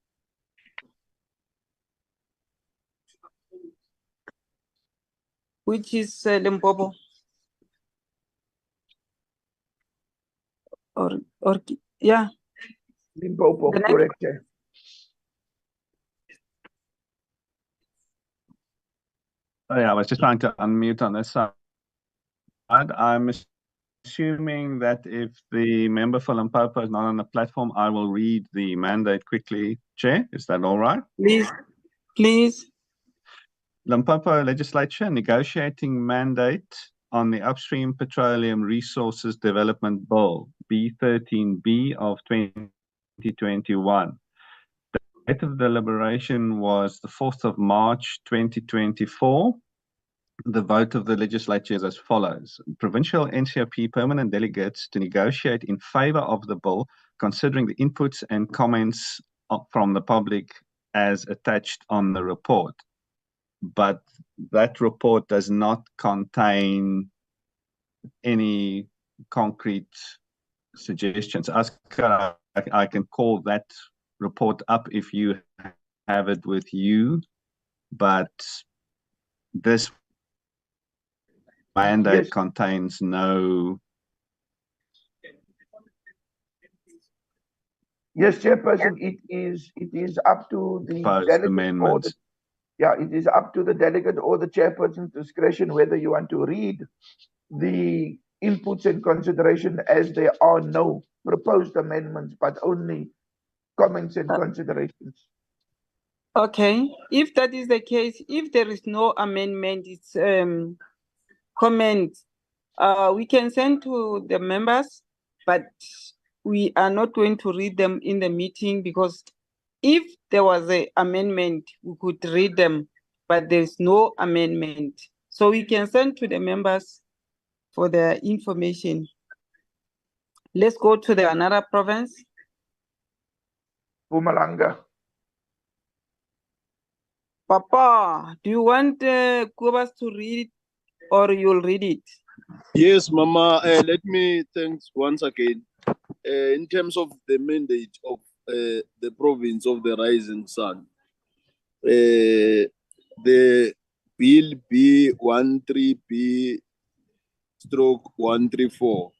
Which is Limpopo. Or yeah. Limpopo, correct, Chair. Oh, yeah, I was just trying to unmute on this side. I'm assuming that if the member for Limpopo is not on the platform, I will read the mandate quickly, Chair. Is that all right? Please. Limpopo Legislature negotiating mandate on the Upstream Petroleum Resources Development Bill, B13B of 2021. The date of deliberation was the 4th of March 2024. The vote of the legislature is as follows. Provincial NCOP permanent delegates to negotiate in favor of the bill, considering the inputs and comments from the public as attached on the report. But that report does not contain any concrete suggestions. Oscar, I can call that report up if you have it with you, but this mandate contains no. Yes, Chairperson, it is up to the delegate amendments. It is up to the delegate or the chairperson's discretion whether you want to read the inputs and consideration, as there are no proposed amendments, but only comments and considerations. Okay, if that is the case, if there is no amendment, it's comments, we can send to the members, but we are not going to read them in the meeting, because if there was an amendment, we could read them, but there's no amendment. So we can send to the members for their information. Let's go to the another province. Mpumalanga. Papa, do you want Kubas to read it, or you'll read it? Yes, Mama. Let me thanks once again. In terms of the mandate of the province of the Rising Sun, the Bill B13B/134.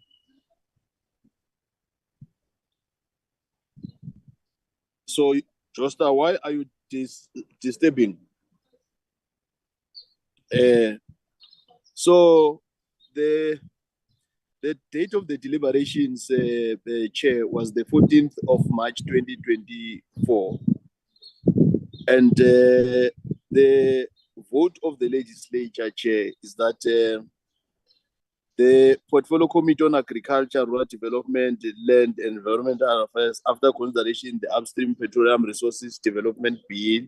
So, Josta, why are you disturbing? So the the date of the deliberations, Chair, was the 14th of March 2024. And the vote of the legislature, Chair, is that the Portfolio Committee on Agriculture, Rural Development, Land and Environmental Affairs, after consideration the Upstream Petroleum Resources Development Bill,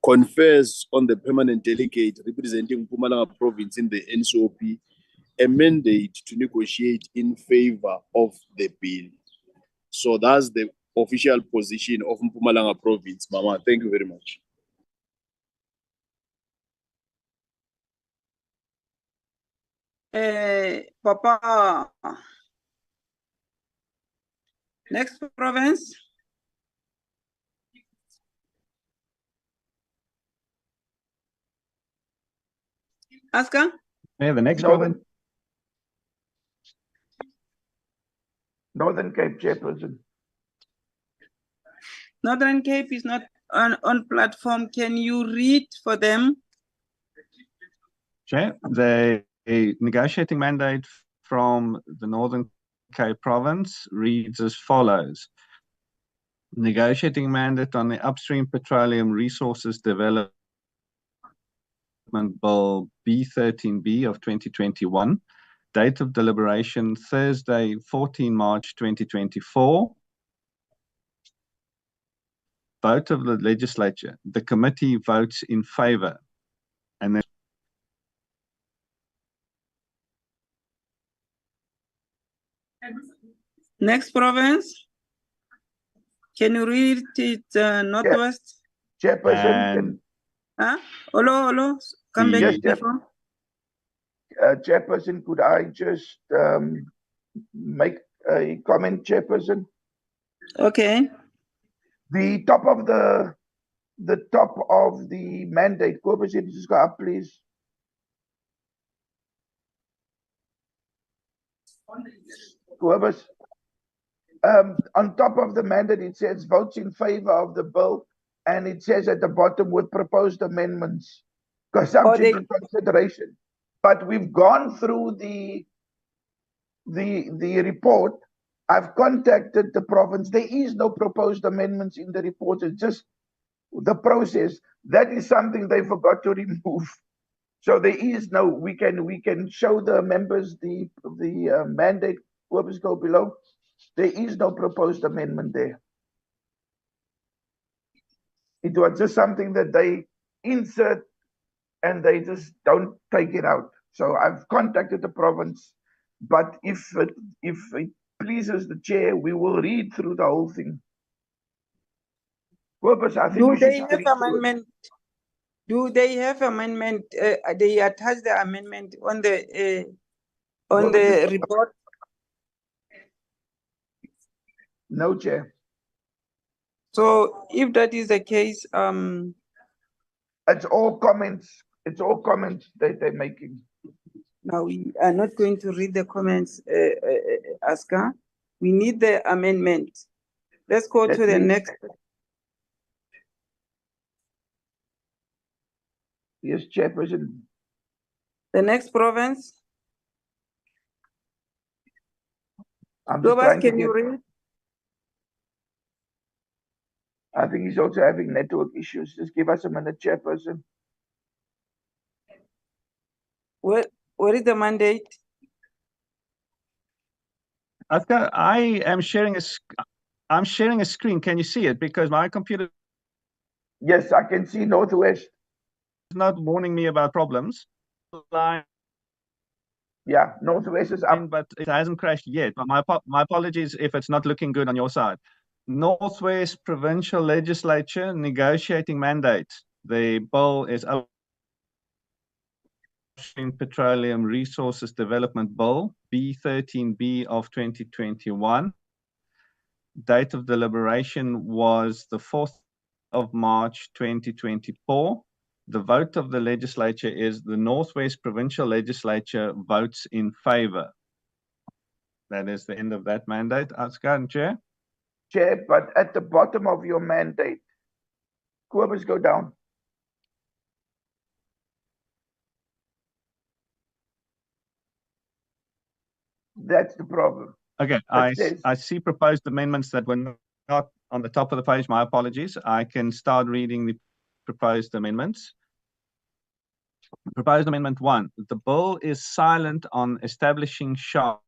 confers on the permanent delegate representing Mpumalanga Province in the NCOP a mandate to negotiate in favor of the bill. So that's the official position of Mpumalanga Province. Mama, thank you very much. Papa. Next province. Aska? Yeah, the next province. Northern Cape, Chairperson. Northern Cape is not on platform. Can you read for them? Chair, the negotiating mandate from the Northern Cape province reads as follows. Negotiating mandate on the Upstream Petroleum Resources Development Bill B13B of 2021. Date of deliberation Thursday, 14 March 2024. Vote of the legislature. The committee votes in favor. And then next province. Can you read it, Northwest? Chairperson. Hello. Come back. Yes, Chairperson, could I just make a comment, Chairperson? Okay. The top of the mandate, Kobus, if you just go up, please. Kobus. On top of the mandate, it says votes in favor of the bill, and it says at the bottom with proposed amendments, because subject to consideration. But we've gone through the report. I've contacted the province. There is no proposed amendments in the report. It's just the process. That is something they forgot to remove. So there is no. We can show the members the mandate. Whoever's go below. There is no proposed amendment there. It was just something that they insert and they just don't take it out. So I've contacted the province, but if it pleases the chair, we will read through the whole thing. Purpose, I think Do we should they have amendment? Do they have amendment? They attach the amendment on the report. No, Chair. So if that is the case, it's all comments. It's all comments that they're making. Now we are not going to read the comments, Aska. We need the amendment. Let's go to the next. Yes, Chairperson. The next province. Robert, can you read? I think he's also having network issues. Just give us a minute, Chairperson. Where is the mandate? Aska, I'm sharing a screen. Can you see it? Because my computer. Yes, I can see Northwest. It's not warning me about problems. Yeah, Northwest is up. But it hasn't crashed yet. But my apologies if it's not looking good on your side. Northwest Provincial Legislature negotiating mandate. The bill is Upstream Petroleum Resources Development Bill, B13B of 2021. Date of deliberation was the 4th of March 2024. The vote of the legislature is the Northwest Provincial Legislature votes in favor. That is the end of that mandate. Aska and Chair. Chair, but at the bottom of your mandate, Kobus, go down. That's the problem. Okay, I see proposed amendments that were not on the top of the page. My apologies. I can start reading the proposed amendments. Proposed Amendment 1. The bill is silent on establishing shafts.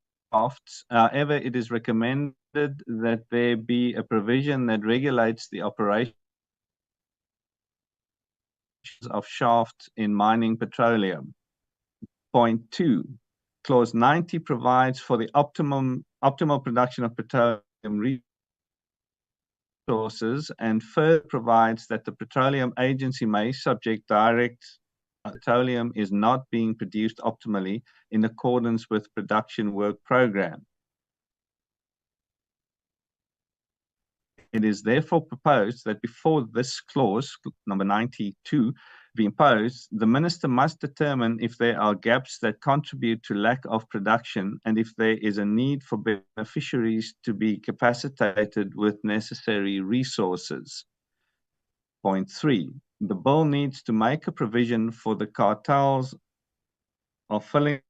However, it is recommended that there be a provision that regulates the operation of shafts in mining petroleum. Point 2. Clause 90 provides for the optimal production of petroleum resources and further provides that the Petroleum Agency may subject direct petroleum is not being produced optimally in accordance with production work program. It is therefore proposed that before this clause, number 92, be imposed, the minister must determine if there are gaps that contribute to lack of production and if there is a need for beneficiaries to be capacitated with necessary resources. Point 3. The bill needs to make a provision for the cartels of filling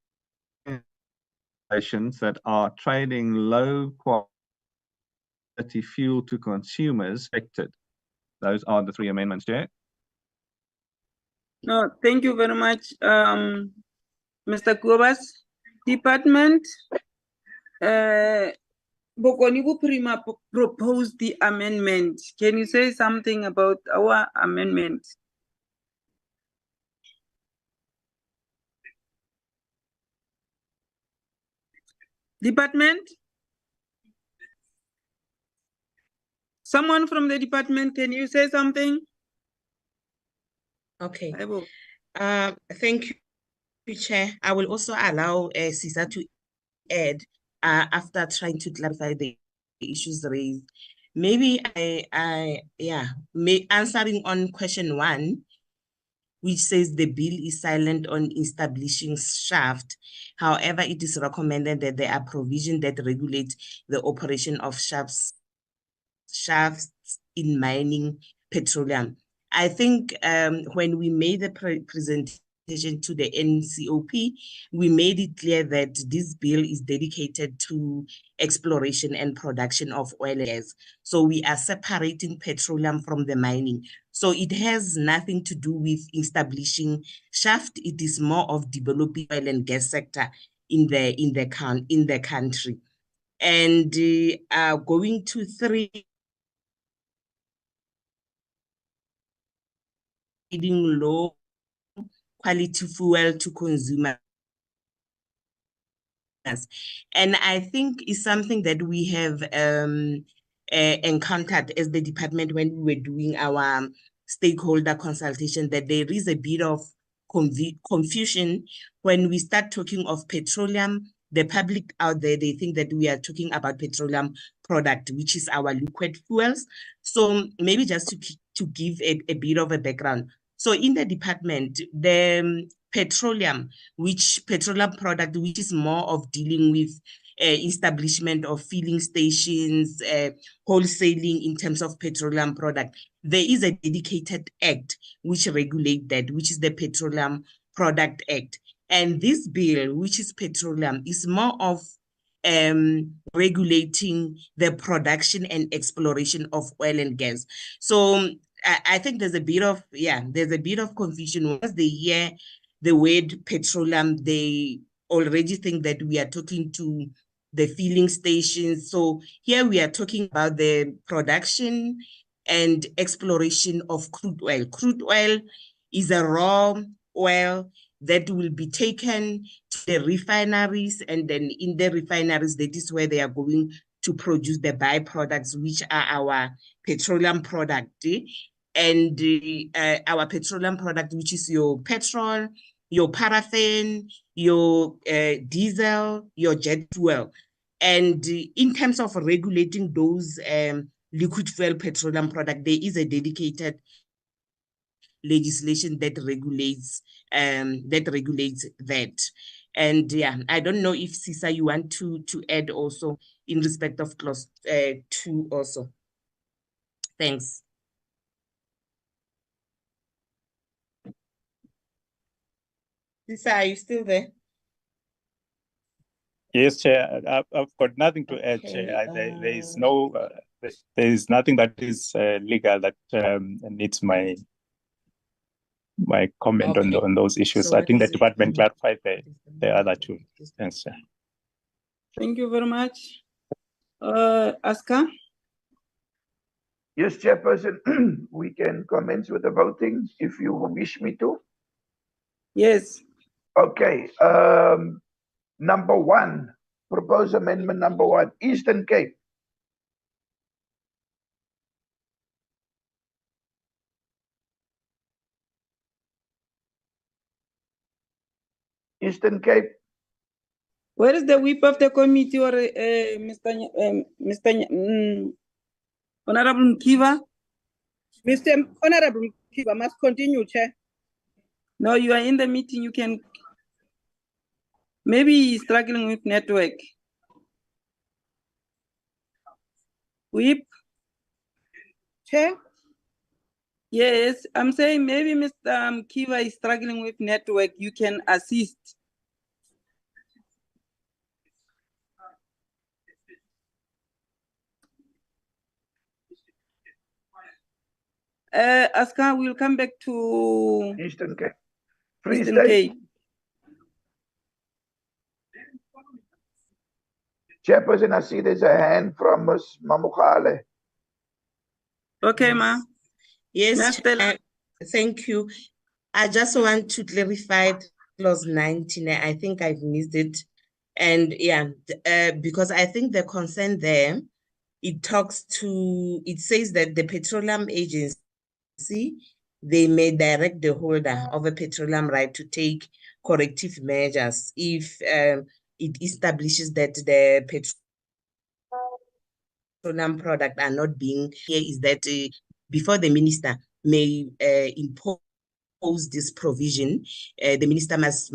stations that are trading low quality fuel to consumers affected. Those are the 3 amendments, Chair. No, thank you very much, Mr. Kobas. Department, Bokoni Prima proposed the amendment. Can you say something about our amendment? Department? Someone from the department, can you say something? Okay. Thank you, Chair. I will also allow CISA to add after trying to clarify the issues raised. Maybe answering on question 1, which says the bill is silent on establishing shaft. However, it is recommended that there are provisions that regulate the operation of shafts in mining petroleum. I think when we made the presentation to the NCOP, we made it clear that this bill is dedicated to exploration and production of oil and gas. So we are separating petroleum from the mining. So it has nothing to do with establishing shaft. It is more of developing oil and gas sector in the country. And going to 3, low quality fuel to consumers. And I think it's something that we have encountered as the department when we were doing our stakeholder consultation, that there is a bit of confusion when we start talking of petroleum. The public out there, they think that we are talking about petroleum product, which is our liquid fuels. So maybe just to give a bit of a background. So in the department, the petroleum product, which is more of dealing with establishment of filling stations, wholesaling in terms of petroleum product, there is a dedicated act which regulates that, which is the Petroleum Product Act. And this bill, which is petroleum, is more of regulating the production and exploration of oil and gas. So I think there's a bit of confusion. Once they hear the word petroleum, they already think that we are talking to the filling stations. So here we are talking about the production and exploration of crude oil. Crude oil is a raw oil that will be taken to the refineries, and then in the refineries, that is where they are going to produce the byproducts, which are our petroleum product. And our petroleum product, which is your petrol, your paraffin, your diesel, your jet fuel. And in terms of regulating those liquid fuel petroleum product, there is a dedicated legislation that regulates that. And yeah, I don't know if CISA, you want to add also in respect of clause 2 also. Thanks. CISA, are you still there? Yes, Chair. I've got nothing to add, Chair. There is no, there is nothing that is legal that needs my comment on those issues. So I what think the is it? department clarified the other two. Thanks, Chair. Thank you very much. Aska? Yes, Chairperson, we can commence with the voting if you wish me to. Yes. Okay. Number one, proposed amendment number one, Eastern Cape. Eastern Cape. Where is the whip of the committee or Honorable Kiva? Mr. Honorable Kiva must continue, Chair. No, you are in the meeting. You can. Maybe he's struggling with network. Whip? Chair? Yes, I'm saying maybe Mr. Kiva is struggling with network. You can assist. Aska, we'll come back to Eastern Cape. Free Eastern State. Cape. Chairperson, I see there's a hand from Ms. Mamukale. Okay, ma. Yes, Chair. Thank you. I just want to clarify clause 19. I think I've missed it. And yeah, because I think the concern there, it says that the Petroleum Agency, they may direct the holder of a petroleum right to take corrective measures if it establishes that the petroleum product are not being here, is that before the minister may impose this provision, the minister must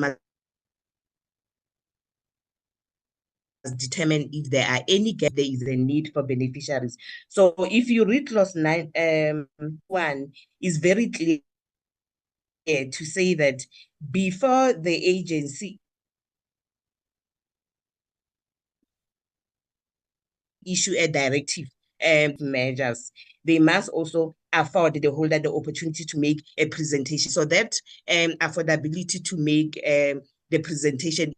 determine if there are any gaps, there is a need for beneficiaries. So if you read clause 1 is very clear to say that before the agency issue a directive measures, they must also afford the holder the opportunity to make a presentation. So that affordability to make the presentation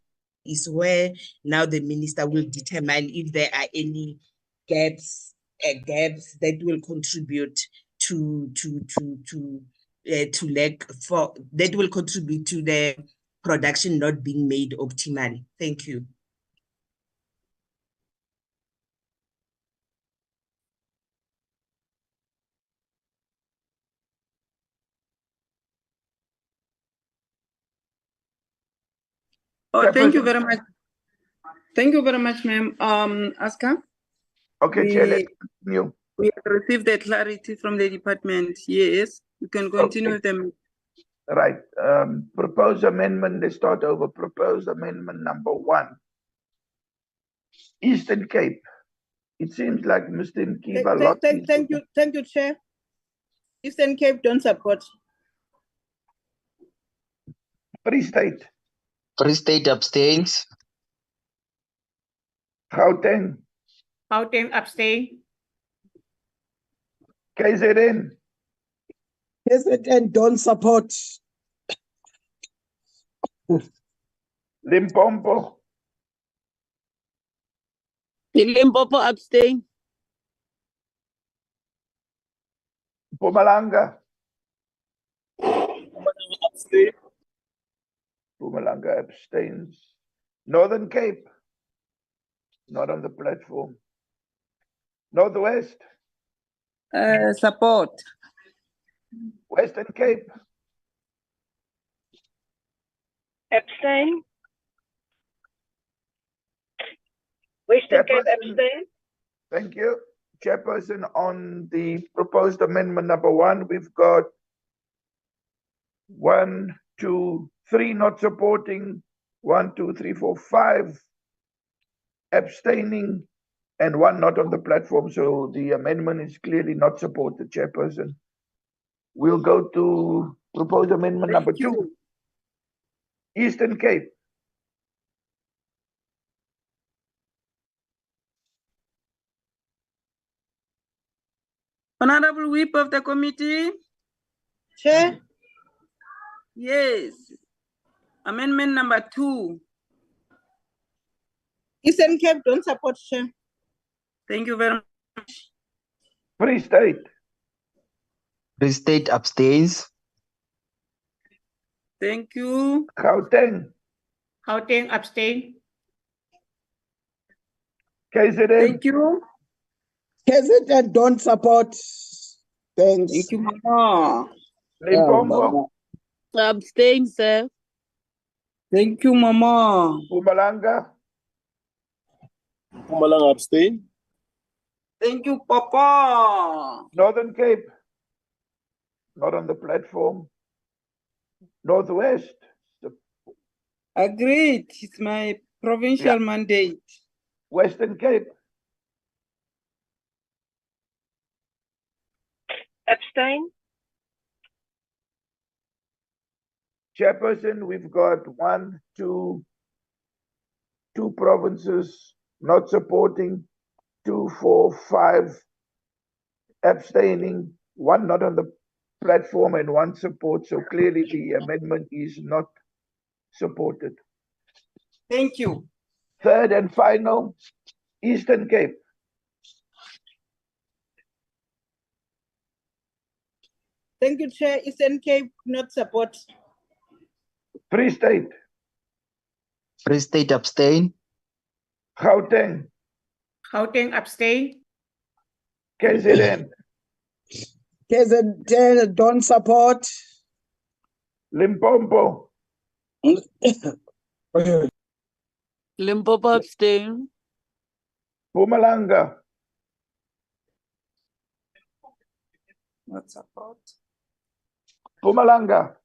is where now the minister will determine if there are any gaps that will contribute to that will contribute to the production not being made optimally. Thank you. Oh, thank you very much. Thank you very much, ma'am. Aska? Okay, Chair, let's continue. We have received the clarity from the department. Yes, you can continue with them. Right. Proposed amendment, let's start over. Proposed amendment number one. Eastern Cape. It seems like Mr. Mkiva lost his... Thank you, Chair. Eastern Cape don't support. Free State. Free State abstains. Gauteng. Gauteng abstain. KZN. KZN don't support. Limpopo. Limpopo abstain. Mpumalanga. Abstain. Mpumalanga abstains. Northern Cape. Not on the platform. Northwest. Support. Western Cape. Abstain. Western Cape Chairperson. abstain. Thank you. Chairperson, on the proposed amendment number one, we've got 1, 2, 3 not supporting, 1, 2, 3, 4, 5 abstaining, and 1 not on the platform. So the amendment is clearly not supported, Chairperson. We'll go to proposed amendment number 2. Eastern Cape. Honorable Whip of the committee. Chair. Yes. Amendment number 2. Eastern Cape don't support, Chair. Thank you very much. Free State. Free State abstains. Thank you. Gauteng. Gauteng abstain. KZN. Thank you. KZN don't support. Thanks. Thank you, Mama. Limpopo. Abstain, sir. Thank you, Mama. Mpumalanga. Mpumalanga abstain. Thank you, Papa. Northern Cape. Not on the platform. Northwest. Agreed. It's my provincial mandate. Western Cape. Abstain. Chairperson, we've got two provinces not supporting, 2, 4, 5 abstaining, 1 not on the platform and 1 support. So clearly the amendment is not supported. Thank you. Third and final, Eastern Cape. Thank you, Chair. Eastern Cape not support. Free State. Free State abstain. Gauteng. Gauteng abstain. KZN. KZN don't support. Limpopo. Limpopo abstain. Mpumalanga. Not support. Mpumalanga.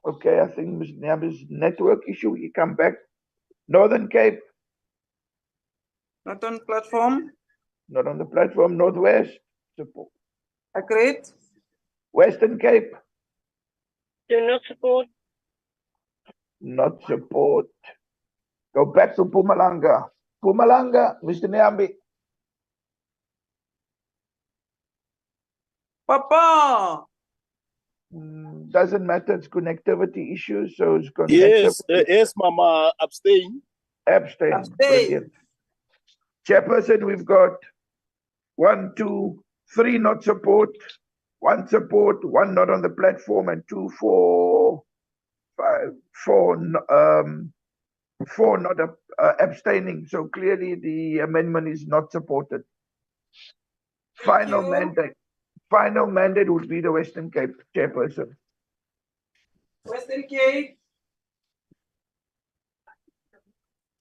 Okay, I think Ms. Nyabi's network issue, he come back. Northern Cape. Not on platform. Not on the platform. Northwest. Support. Agreed. Western Cape. Do not support. Not support. Go back to Mpumalanga. Mpumalanga, Mr. Nyambi. Papa. Doesn't matter, it's connectivity issues, so it's Yes, connectivity. yes, Mama, abstain. Abstain. Brilliant. Chairperson, we've got 1, 2, 3 not support, 1 support, 1 not on the platform, and 2, 4, 5, 4 not abstaining. So clearly the amendment is not supported. Final mandate. Final mandate would be the Western Cape chairperson. Western Cape.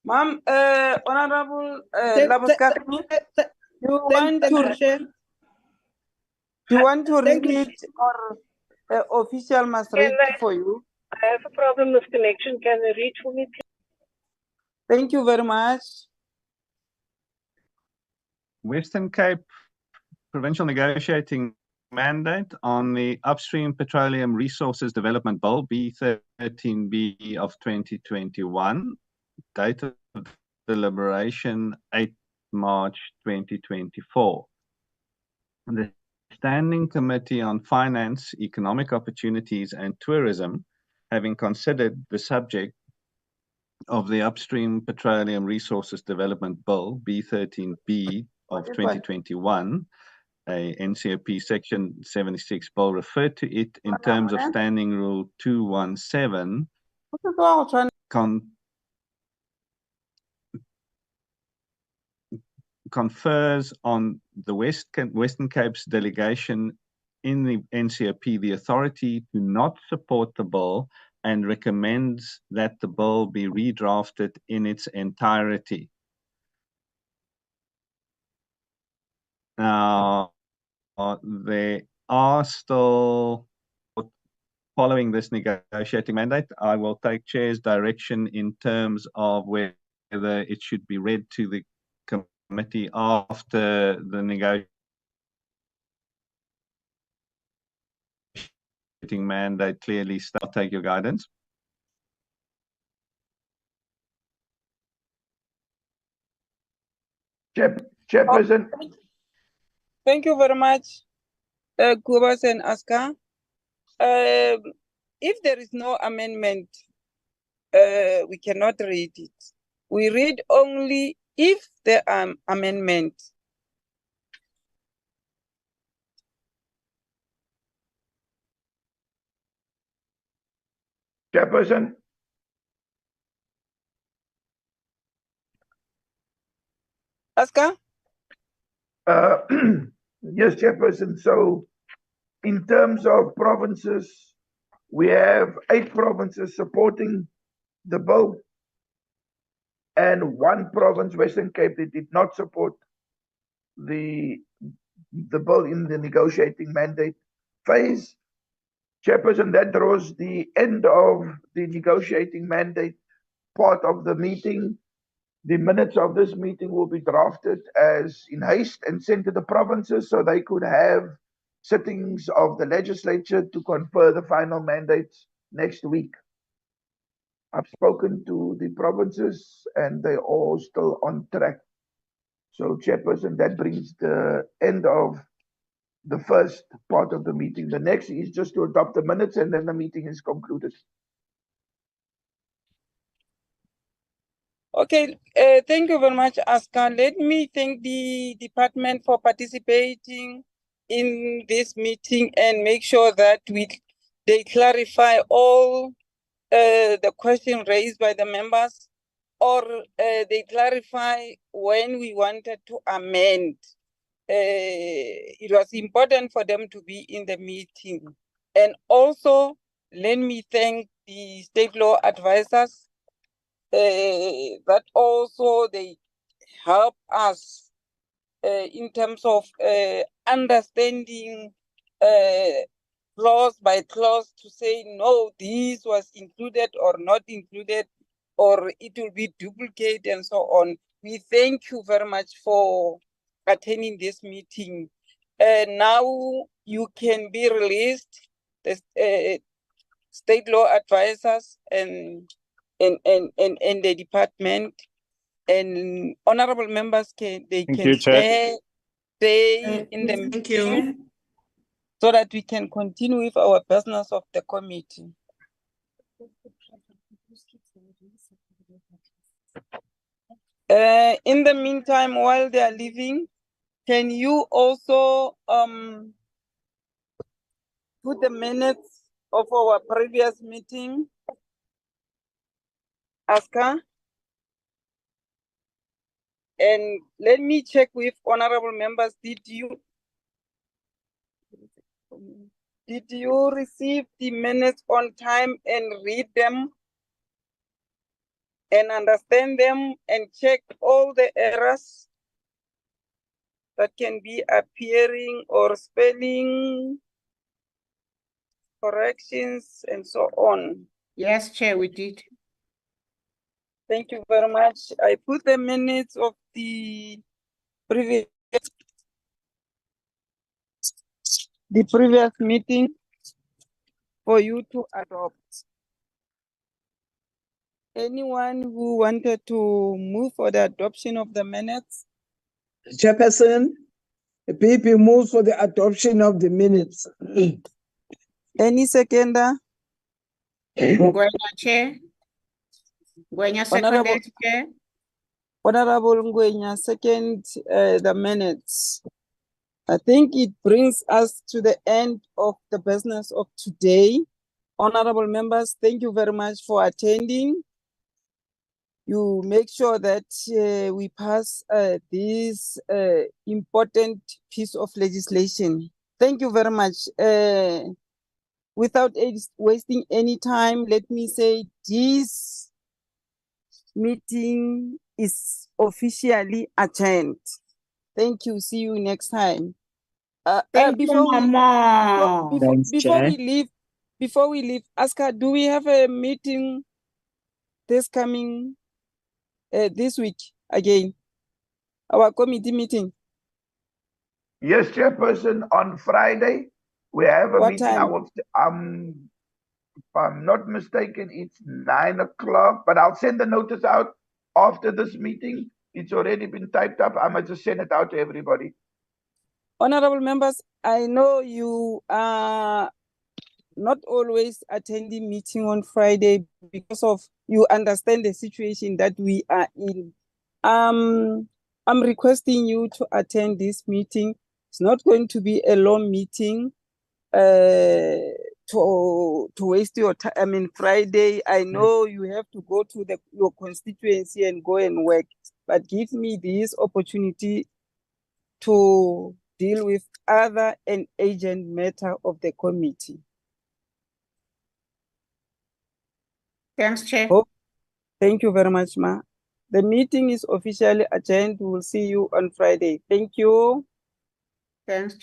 Ma'am, Honorable Labuskaghni, you want to read it or official must read for you? I have a problem with connection. Can they read for me, please? Thank you very much. Western Cape Provincial Negotiating Mandate on the Upstream Petroleum Resources Development Bill, B13B of 2021, date of deliberation 8 March 2024. The Standing Committee on Finance, Economic Opportunities and Tourism, having considered the subject of the Upstream Petroleum Resources Development Bill, B13B of 2021, a NCOP Section 76 bill, referred to it in terms of Standing Rule 217, confers on the Western Cape's delegation in the NCOP the authority to not support the bill and recommends that the bill be redrafted in its entirety. Now, there are still, following this negotiating mandate, I will take Chair's direction in terms of whether it should be read to the committee after the negotiating mandate clearly start. Take your guidance. Chairperson. Thank you very much, Kubas and Aska. If there is no amendment, we cannot read it. We read only if there are amendments. Chairperson. Aska? Yes, Chairperson. So in terms of provinces, we have 8 provinces supporting the bill and 1 province, Western Cape, that did not support the bill in the negotiating mandate phase. Chairperson, that draws the end of the negotiating mandate part of the meeting. The minutes of this meeting will be drafted as in haste and sent to the provinces so they could have sittings of the legislature to confer the final mandates next week. I've spoken to the provinces and they're all still on track. So, Chairperson, that brings the end of the first part of the meeting. The next is just to adopt the minutes and then the meeting is concluded. Okay, thank you very much, Aska. Let me thank the department for participating in this meeting and make sure that they clarify all the questions raised by the members, or they clarify when we wanted to amend. It was important for them to be in the meeting. And also, let me thank the state law advisors that also they help us in terms of understanding clause by clause to say, no, this was included or not included, or it will be duplicate and so on. We thank you very much for attending this meeting. Now you can be released, the state law advisors and the department, and honorable members can stay in the meeting so that we can continue with our business of the committee. In the meantime, while they are leaving, can you also put the minutes of our previous meeting, Aska? And let me check with honorable members, did you receive the minutes on time and read them and understand them and check all the errors that can be appearing or spelling corrections and so on? Yes, Chair, we did. Thank you very much. I put the minutes of the previous meeting for you to adopt. Anyone who wanted to move for the adoption of the minutes? Chairperson, the PP moves for the adoption of the minutes. Any seconder? Gwenya, Chair. Gwenya, seconded, Chair. Honorable Ngwenya, second the minutes. I think it brings us to the end of the business of today. Honorable members, thank you very much for attending. You make sure that we pass this important piece of legislation. Thank you very much. Without wasting any time, let me say this meeting is officially adjourned. Thank you. See you next time. Before we leave, Aska, do we have a meeting this coming this week again? Our committee meeting. Yes, Chairperson. On Friday, we have a What meeting. time? If I'm not mistaken, it's 9 o'clock, but I'll send the notice out after this meeting It's already been typed up. I must just send it out to everybody. Honorable members, I know you are not always attending meeting on Friday because of you understand the situation that we are in. I'm requesting you to attend this meeting. It's not going to be a long meeting to waste your time. I mean, Friday, I know you have to go to your constituency and go and work, but give me this opportunity to deal with other and urgent matter of the committee. Thanks, Chair. Oh, thank you very much, Ma. The meeting is officially adjourned. We will see you on Friday. Thank you. Thanks, Chair.